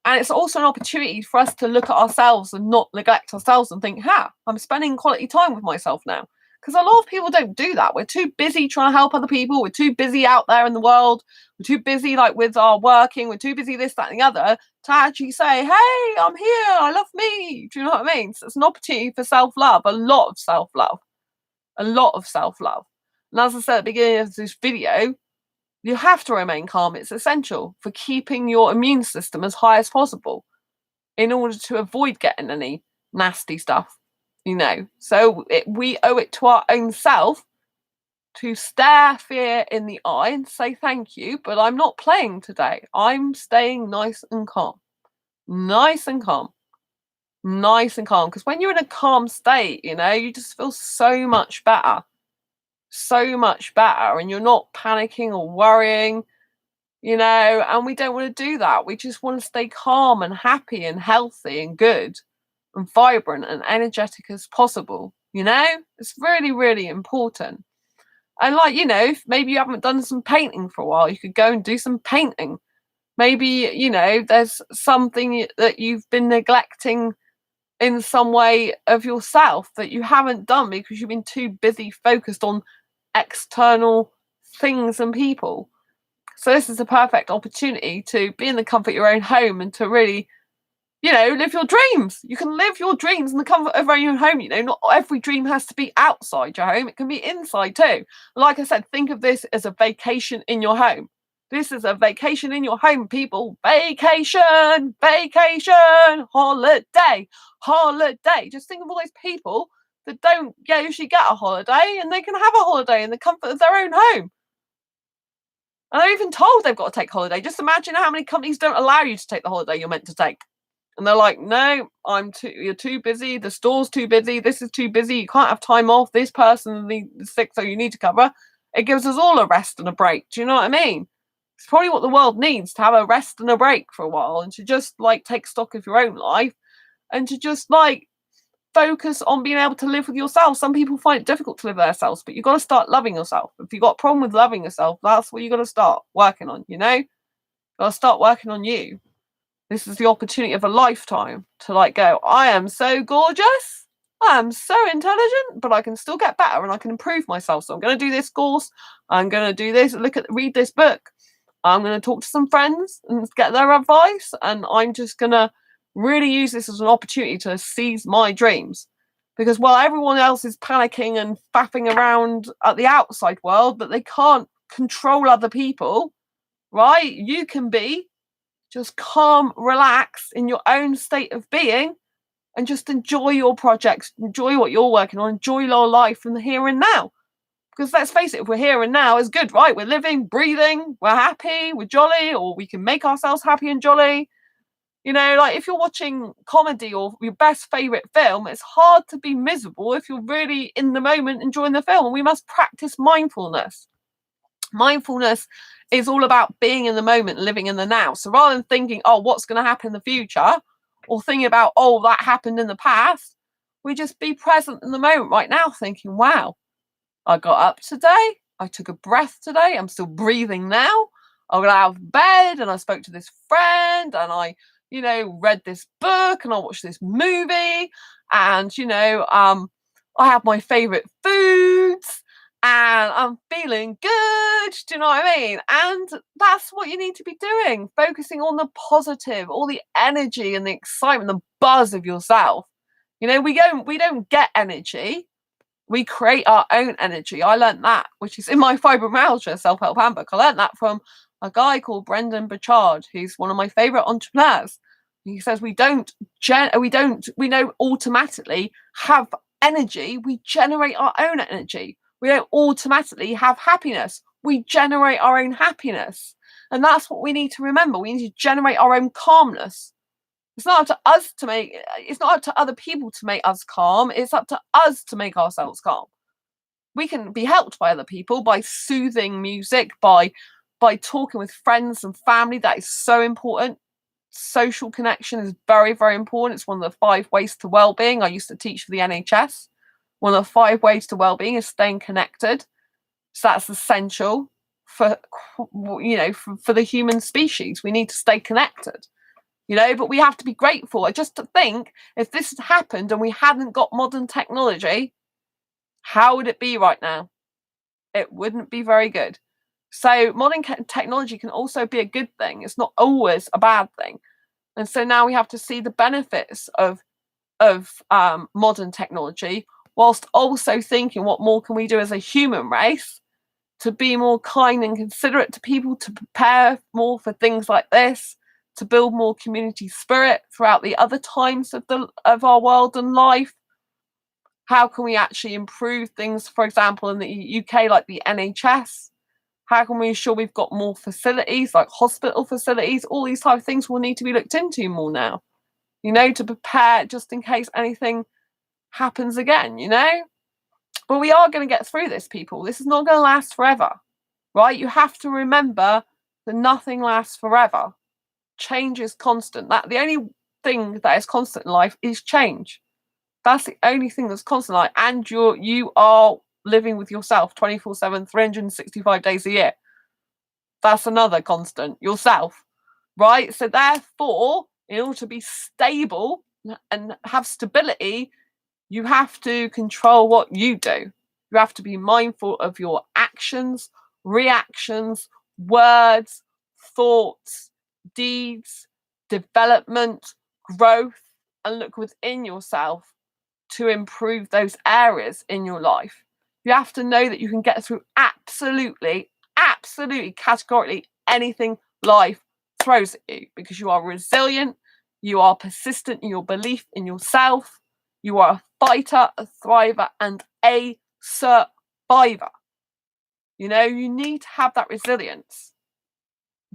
And it's also an opportunity for us to look at ourselves and not neglect ourselves and think, I'm spending quality time with myself now. Because a lot of people don't do that. We're too busy trying to help other people. We're too busy out there in the world. We're too busy with our working. We're too busy this, that, and the other to actually say, hey, I'm here. I love me. Do you know what I mean? So it's an opportunity for self-love, a lot of self-love, a lot of self-love. And as I said at the beginning of this video, you have to remain calm. It's essential for keeping your immune system as high as possible in order to avoid getting any nasty stuff. So we owe it to our own self to stare fear in the eye and say thank you, but I'm not playing today. I'm staying nice and calm. Nice and calm. Nice and calm. Because when you're in a calm state, you just feel so much better. So much better. And you're not panicking or worrying, and we don't want to do that. We just want to stay calm and happy and healthy and good and vibrant and energetic as possible. It's really, really important. And like, you know, if maybe you haven't done some painting for a while, you could go and do some painting. Maybe, you know, there's something that you've been neglecting in some way of yourself that you haven't done because you've been too busy focused on external things and people. So this is a perfect opportunity to be in the comfort of your own home and to really, you know, live your dreams. You can live your dreams in the comfort of your own home. You know, not every dream has to be outside your home. It can be inside too. Like I said, think of this as a vacation in your home. This is a vacation in your home, people. Vacation, vacation, holiday, holiday. Just think of all those people that don't usually get a holiday, and they can have a holiday in the comfort of their own home. And they're even told they've got to take holiday. Just imagine how many companies don't allow you to take the holiday you're meant to take. And they're like, no, you're too busy. The store's too busy. This is too busy. You can't have time off. This person is sick, so you need to cover. It gives us all a rest and a break. Do you know what I mean? It's probably what the world needs, to have a rest and a break for a while, and to just like take stock of your own life, and to just like focus on being able to live with yourself. Some people find it difficult to live with themselves, but you've got to start loving yourself. If you've got a problem with loving yourself, that's what you've got to start working on, you know? You've got to start working on you. This is the opportunity of a lifetime to like go, I am so gorgeous, I am so intelligent, but I can still get better and I can improve myself. So I'm going to do this course, I'm going to do this, read this book, I'm going to talk to some friends and get their advice, and I'm just going to really use this as an opportunity to seize my dreams. Because while everyone else is panicking and faffing around at the outside world, but they can't control other people, right? You can be just calm, relax in your own state of being, and just enjoy your projects, enjoy what you're working on, enjoy your life from the here and now. Because let's face it, if we're here and now, it's good, right? We're living, breathing, we're happy, we're jolly, or we can make ourselves happy and jolly. You know, like if you're watching comedy or your best favourite film, it's hard to be miserable if you're really in the moment enjoying the film. And we must practice mindfulness. Mindfulness is all about being in the moment, living in the now. So rather than thinking, oh, what's going to happen in the future, or thinking about, oh, that happened in the past, we just be present in the moment right now, thinking, wow, I got up today, I took a breath today, I'm still breathing now, I got out of bed and I spoke to this friend, and I, you know, read this book and I watched this movie, and, you know, I have my favourite foods, and I'm feeling good. Do you know what I mean? And that's what you need to be doing, focusing on the positive, all the energy and the excitement, the buzz of yourself. You know, we don't get energy. We create our own energy. I learned that, which is in my fibromyalgia self-help handbook. I learned that from a guy called Brendan Burchard, who's one of my favorite entrepreneurs. He says we don't automatically have energy. We generate our own energy. We don't automatically have happiness. We generate our own happiness. And that's what we need to remember. We need to generate our own calmness. It's not up to us it's not up to other people to make us calm. It's up to us to make ourselves calm. We can be helped by other people, by soothing music, by talking with friends and family. That is so important. Social connection is very, very important. It's one of the 5 ways to well-being. I used to teach for the NHS. One of the 5 ways to well-being is staying connected. So that's essential for, you know, for the human species. We need to stay connected, you know, but we have to be grateful. I just think if this had happened and we hadn't got modern technology, how would it be right now? It wouldn't be very good. So modern technology can also be a good thing. It's not always a bad thing. And so now we have to see the benefits of modern technology, whilst also thinking, what more can we do as a human race to be more kind and considerate to people, to prepare more for things like this, to build more community spirit throughout the other times of our world and life? How can we actually improve things, for example, in the UK, like the NHS? How can we ensure we've got more facilities, like hospital facilities? All these type of things will need to be looked into more now, you know, to prepare just in case anything happens again, you know? But we are going to get through this, people. This is not going to last forever, right? You have to remember that nothing lasts forever. Change is constant. The only thing that is constant in life is change. That's the only thing that's constant in life. And you are living with yourself 24/7, 365 days a year. That's another constant, yourself, right? So therefore, in order to be stable and have stability, you have to control what you do. You have to be mindful of your actions, reactions, words, thoughts, deeds, development, growth, and look within yourself to improve those areas in your life. You have to know that you can get through absolutely, categorically anything life throws at you, because you are resilient, you are persistent in your belief in yourself, you are a fighter, a thriver, and a survivor. You know, you need to have that resilience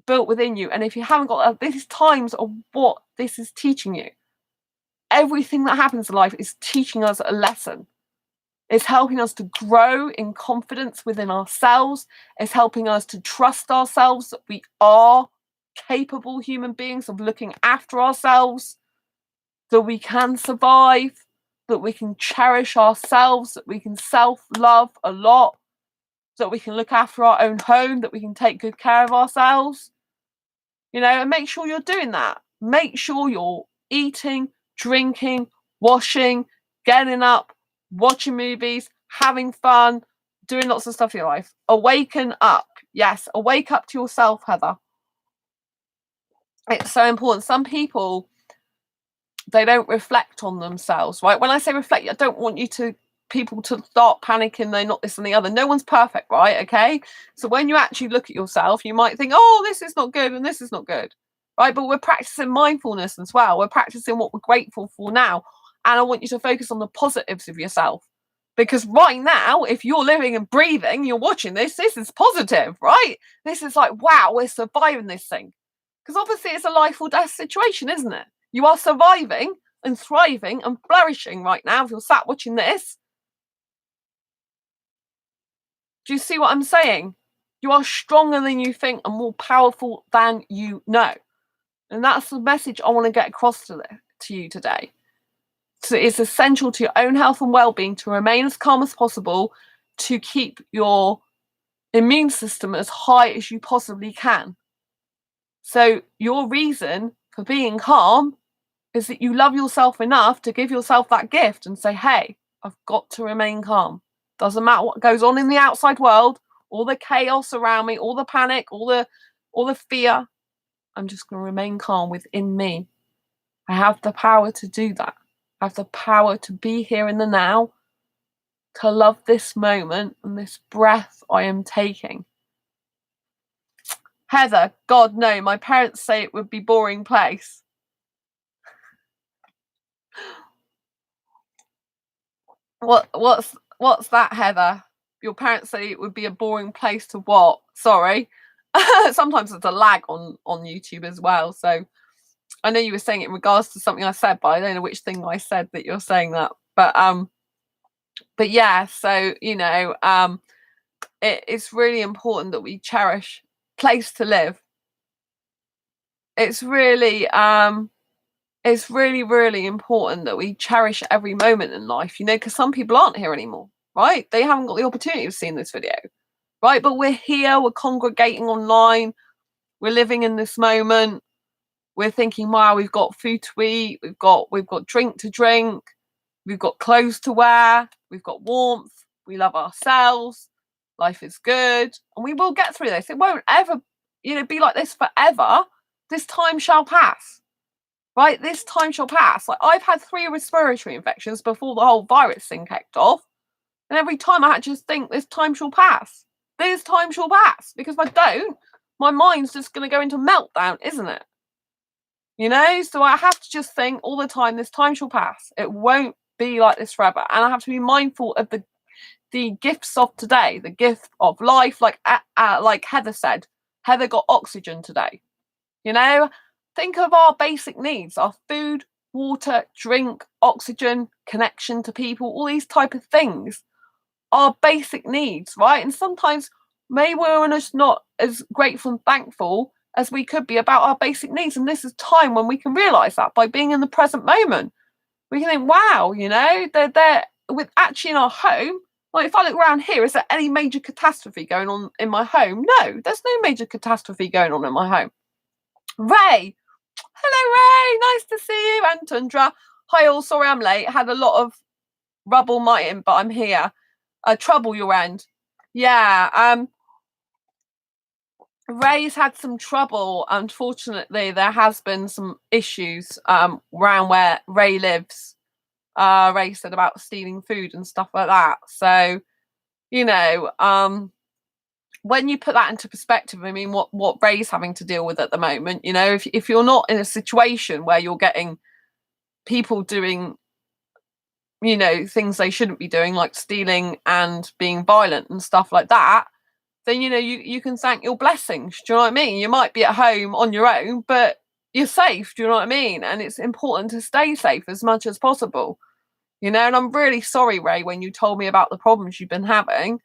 built within you. And if you haven't got that, these times are what this is teaching you. Everything that happens in life is teaching us a lesson. It's helping us to grow in confidence within ourselves. It's helping us to trust ourselves that we are capable human beings of looking after ourselves, that we can survive, that we can cherish ourselves, that we can self-love a lot, that we can look after our own home, that we can take good care of ourselves. You know, and make sure you're doing that. Make sure you're eating, drinking, washing, getting up, watching movies, having fun, doing lots of stuff in your life. Awaken up. Yes, awake up to yourself, Heather. It's so important. Some people, they don't reflect on themselves, right? When I say reflect, I don't want people to start panicking, they're not this and the other. No one's perfect, right? Okay. So when you actually look at yourself, you might think, oh, this is not good and this is not good, right? But we're practicing mindfulness as well. We're practicing what we're grateful for now. And I want you to focus on the positives of yourself. Because right now, if you're living and breathing, you're watching this is positive, right? This is like, wow, we're surviving this thing. Because obviously it's a life or death situation, isn't it? You are surviving and thriving and flourishing right now if you're sat watching this. Do you see what I'm saying? You are stronger than you think and more powerful than you know. And that's the message I want to get across to you today. So it's essential to your own health and well-being to remain as calm as possible, to keep your immune system as high as you possibly can. So your reason for being calm is that you love yourself enough to give yourself that gift and say, hey, I've got to remain calm. Doesn't matter what goes on in the outside world, all the chaos around me, all the panic, all the fear. I'm just going to remain calm within me. I have the power to do that. I have the power to be here in the now, to love this moment and this breath I am taking. Heather, God, no, my parents say it would be a boring place. What's that, Heather? Your parents say it would be a boring place to what? Sorry. Sometimes it's a lag on YouTube as well. So I know you were saying it in regards to something I said, but I don't know which thing I said that you're saying that. But yeah, so you know, it's really important that we cherish place to live. It's really really important that we cherish every moment in life, you know, because some people aren't here anymore, right? They haven't got the opportunity of seeing this video, right? But we're here, we're congregating online, we're living in this moment, we're thinking, wow, we've got food to eat, we've got drink to drink, we've got clothes to wear, we've got warmth, we love ourselves, life is good, and we will get through this. It won't ever, you know, be like this forever. This time shall pass. Right, this time shall pass. Like, I've had 3 respiratory infections before the whole virus thing kicked off. And every time I had to just think, this time shall pass. This time shall pass. Because if I don't, my mind's just going to go into meltdown, isn't it? You know, so I have to just think all the time, this time shall pass. It won't be like this forever. And I have to be mindful of the gifts of today, the gift of life. Like Heather said, Heather got oxygen today. You know, think of our basic needs, our food, water, drink, oxygen, connection to people, all these type of things are basic needs, right? And sometimes maybe we're just not as grateful and thankful as we could be about our basic needs. And this is time when we can realize that by being in the present moment. We can think, wow, you know, they're with actually in our home, Like, if I look around here, is there any major catastrophe going on in my home? No, there's no major catastrophe going on in my home. Ray, hello, Ray. Nice to see you. And Tundra. Hi, all. Sorry I'm late. Had a lot of rubble mighting, but I'm here. Trouble your end. Yeah. Ray's had some trouble. Unfortunately, there has been some issues around where Ray lives. Ray said about stealing food and stuff like that. So, you know, when you put that into perspective, I mean, what Ray's having to deal with at the moment, you know, if you're not in a situation where you're getting people doing, you know, things they shouldn't be doing, like stealing and being violent and stuff like that, then, you know, you can thank your blessings. Do you know what I mean? You might be at home on your own, but you're safe. Do you know what I mean? And it's important to stay safe as much as possible, you know. And I'm really sorry, Ray, when you told me about the problems you've been having.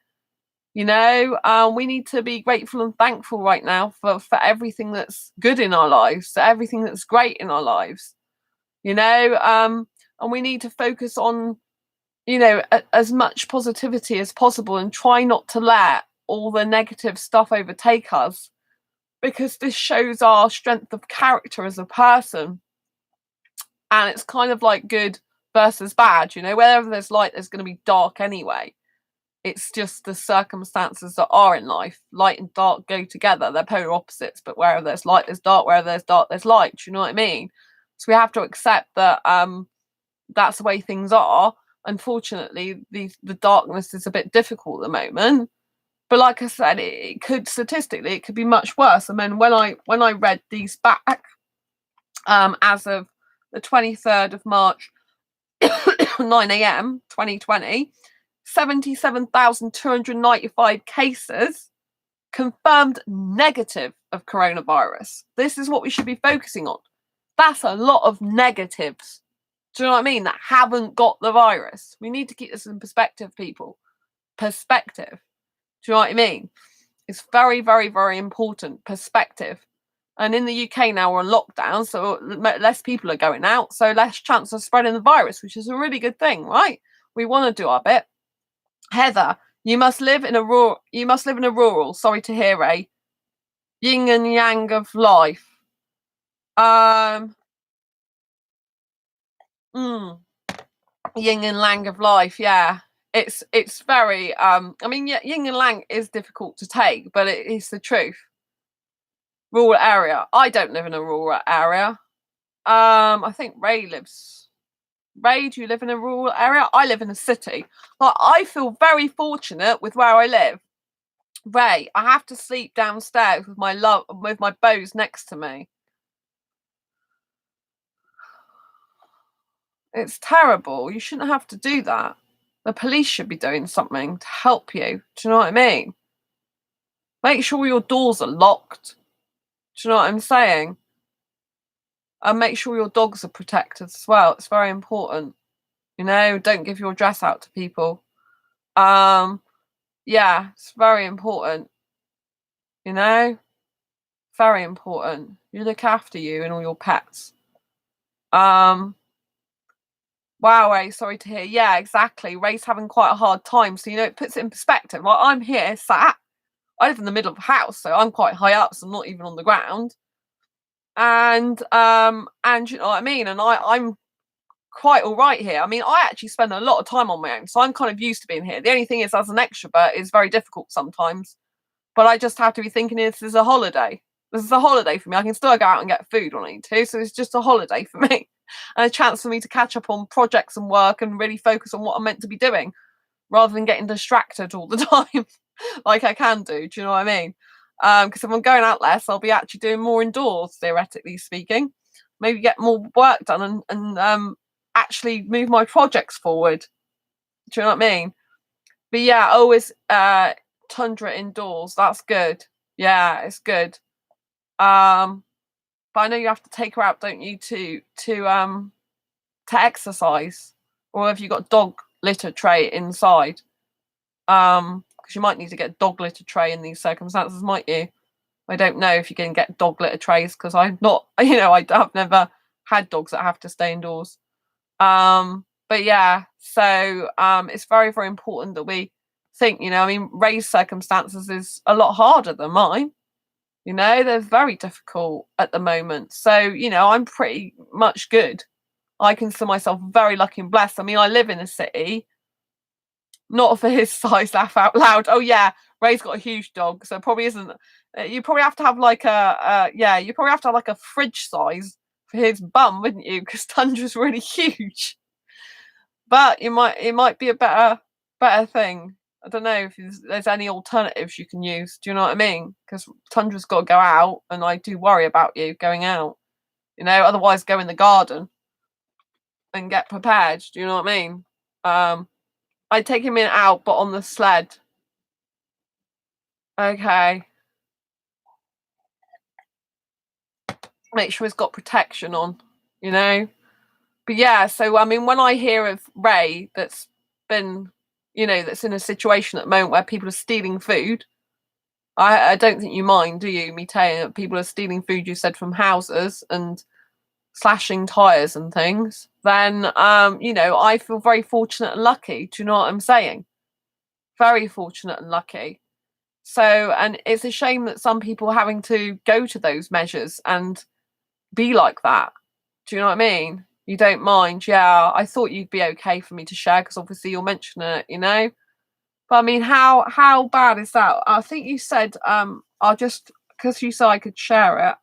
You know, we need to be grateful and thankful right now for everything that's good in our lives, for everything that's great in our lives, you know, and we need to focus on, you know, as much positivity as possible and try not to let all the negative stuff overtake us, because this shows our strength of character as a person. And it's kind of like good versus bad, you know, wherever there's light, there's going to be dark anyway. It's just the circumstances that are in life. Light and dark go together. They're polar opposites, but wherever there's light, there's dark. Wherever there's dark, there's light. Do you know what I mean? So we have to accept that that's the way things are. Unfortunately, the darkness is a bit difficult at the moment. But like I said, it could statistically, it could be much worse. And then when I read these back, as of the 23rd of March, 9 a.m. 2020, 77,295 cases confirmed negative of coronavirus. This is what we should be focusing on. That's a lot of negatives. Do you know what I mean? That haven't got the virus. We need to keep this in perspective, people. Perspective. Do you know what I mean? It's very, very, very important. Perspective. And in the UK now we're on lockdown, so less people are going out, so less chance of spreading the virus, which is a really good thing, right? We want to do our bit. Heather, you must live in a rural. Sorry to hear, Ray. Yin and yang of life. Yin and yang of life. Yeah, it's very. I mean, yeah, yin and yang is difficult to take, but it is the truth. Rural area. I don't live in a rural area. I think Ray lives. Ray, do you live in a rural area? I live in a city. Like, I feel very fortunate with where I live. Ray, I have to sleep downstairs with my bows next to me. It's terrible. You shouldn't have to do that. The police should be doing something to help you. Do you know what I mean? Make sure your doors are locked. Do you know what I'm saying? And make sure your dogs are protected as well. It's very important. You know, don't give your address out to people. Yeah, it's very important. You know, very important. You look after you and all your pets. Wow, Ray, sorry to hear. Yeah, exactly. Ray's having quite a hard time. So, you know, it puts it in perspective. Like, I'm here sat. I live in the middle of a house, so I'm quite high up, so I'm not even on the ground. And you know what I mean? And I'm quite all right here. I mean, I actually spend a lot of time on my own, so I'm kind of used to being here. The only thing is, as an extrovert, it's very difficult sometimes. But I just have to be thinking this is a holiday. This is a holiday for me. I can still go out and get food when I need to, so it's just a holiday for me. And a chance for me to catch up on projects and work and really focus on what I'm meant to be doing, rather than getting distracted all the time like I can do. Do you know what I mean? Because if I'm going out less, I'll be actually doing more indoors, theoretically speaking. Maybe get more work done and actually move my projects forward. Do you know what I mean? But yeah, always tundra indoors. That's good. Yeah, it's good. But I know you have to take her out, don't you, to exercise, or have you got dog litter tray inside? Because you might need to get dog litter tray in these circumstances, might you? I don't know if you can get dog litter trays, because I'm not, you know, I've never had dogs that have to stay indoors. But yeah, so it's very, very important that we think, you know, I mean, Ray's circumstances is a lot harder than mine. You know, they're very difficult at the moment. So, you know, I'm pretty much good. I consider myself very lucky and blessed. I mean, I live in a city, not for his size, laugh out loud. Oh, yeah, Ray's got a huge dog. So it probably isn't. You probably have to have like yeah, you probably have to have like a fridge size for his bum, wouldn't you? Because Tundra's really huge. But it might be a better thing. I don't know if there's any alternatives you can use. Do you know what I mean? Because Tundra's got to go out, and I do worry about you going out. You know, otherwise go in the garden and get prepared. Do you know what I mean? I'd take him in out, but on the sled. Okay. Make sure he's got protection on. You know. But yeah, so I mean, when I hear of Ray that's been, you know, that's in a situation at the moment where people are stealing food, I don't think you mind, do you? Me telling that people are stealing food, you said, from houses and slashing tires and things. Then, you know, I feel very fortunate and lucky. Do you know what I'm saying? Very fortunate and lucky. So, and it's a shame that some people are having to go to those measures and be like that. Do you know what I mean? You don't mind, yeah. I thought you'd be okay for me to share because obviously you're mentioning it, you know. But I mean, how bad is that? I think you said I'll just because you said I could share it.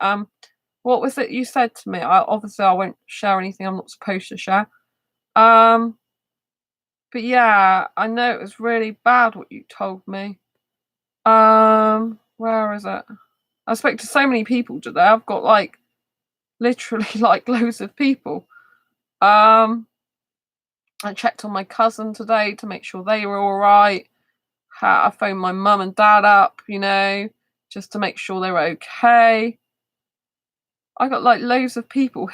What was it you said to me? Obviously I won't share anything I'm not supposed to share. But yeah, I know it was really bad what you told me. Where is it? I spoke to so many people today. I've got like literally like loads of people. I checked on my cousin today to make sure they were all right. I phoned my mum and dad up, you know, just to make sure they were okay. I got like loads of people.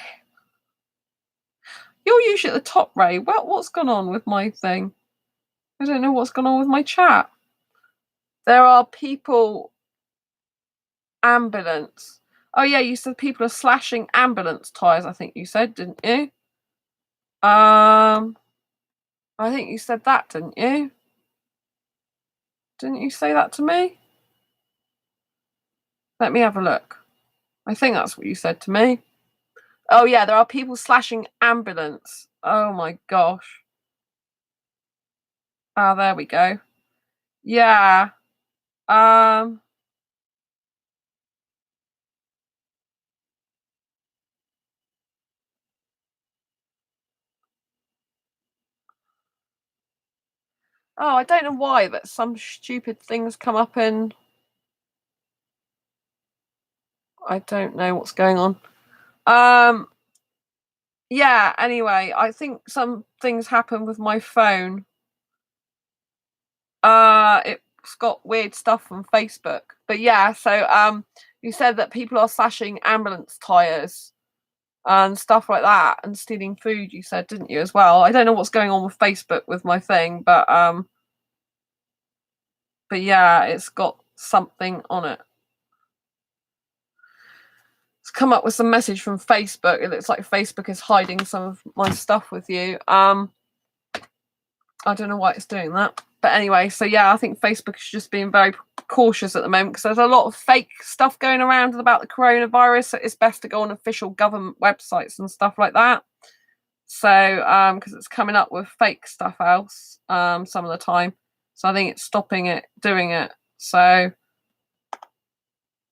You're usually at the top, Ray. What's gone on with my thing? I don't know what's gone on with my chat. There are people. Ambulance. Oh yeah, you said people are slashing ambulance tires. I think you said, didn't you? I think you said that, didn't you? Didn't you say that to me? Let me have a look. I think that's what you said to me. Oh yeah, there are people slashing ambulance. Oh my gosh. Ah, there we go. Yeah. Oh, I don't know why, but some stupid things come up in. I don't know what's going on. Yeah, anyway, I think some things happen with my phone. It's got weird stuff from Facebook. But yeah, so you said that people are slashing ambulance tires and stuff like that and stealing food, you said, didn't you, as well? I don't know what's going on with Facebook with my thing, but yeah, it's got something on it. It's come up with some message from Facebook. It looks like Facebook is hiding some of my stuff with you. I don't know why it's doing that. But anyway, so yeah, I think Facebook is just being very cautious at the moment because there's a lot of fake stuff going around about the coronavirus. So it's best to go on official government websites and stuff like that. So, because it's coming up with fake stuff else some of the time. So I think it's stopping it doing it. So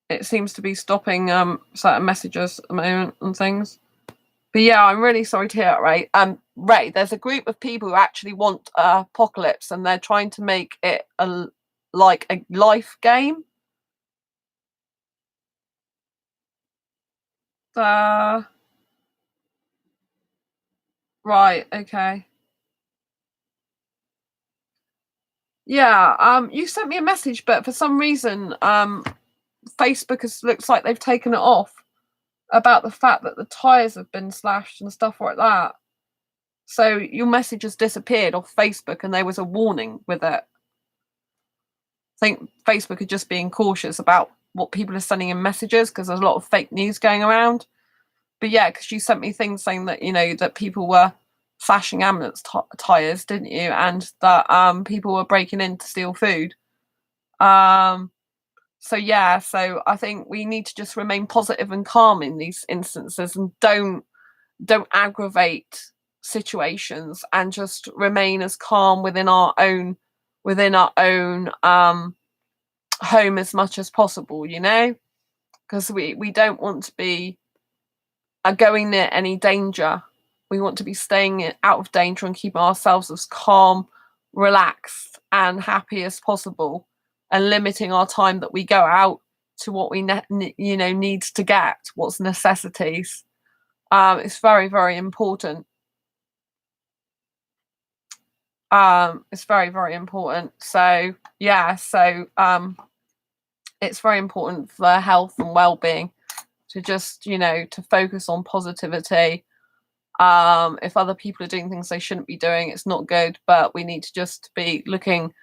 it seems to be stopping certain messages at the moment and things. But yeah, I'm really sorry to hear that, Ray. Ray, there's a group of people who actually want apocalypse, and they're trying to make it like a life game. Right. Okay. Yeah. You sent me a message, but for some reason, Facebook looks like they've taken it off about the fact that the tires have been slashed and stuff like that. So your message has disappeared off Facebook, and there was a warning with it. I think Facebook are just being cautious about what people are sending in messages because there's a lot of fake news going around. But yeah, because you sent me things saying that, you know, that people were flashing ambulance tires, didn't you? And that people were breaking in to steal food. So yeah, so I think we need to just remain positive and calm in these instances, and don't aggravate situations, and just remain as calm within our own home as much as possible, you know, because we don't want to be going near any danger. We want to be staying out of danger and keeping ourselves as calm, relaxed, and happy as possible, and limiting our time that we go out to what we need to get, what's necessities. It's very, very important. It's very, very important. So yeah, so it's very important for health and well-being to just, to focus on positivity. If other people are doing things they shouldn't be doing, it's not good, but we need to just be looking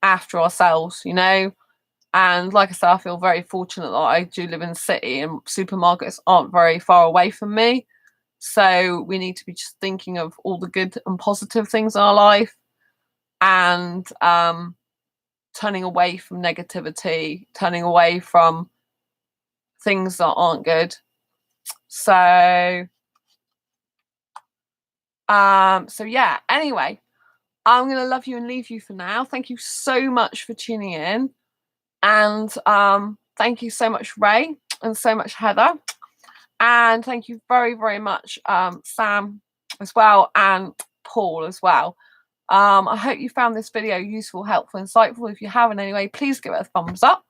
after ourselves, And like I said, I feel very fortunate that I do live in the city and supermarkets aren't very far away from me. So we need to be just thinking of all the good and positive things in our life, and turning away from negativity, turning away from things that aren't good. So yeah, anyway, I'm gonna love you and leave you for now. Thank you so much for tuning in, and thank you so much, Ray, and so much, Heather, and thank you very, very much, Sam as well, and Paul as well. I hope you found this video useful, helpful, insightful. If you have in any way, please give it a thumbs up,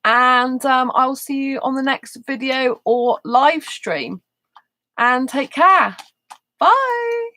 and I will see you on the next video or live stream, and take care. Bye.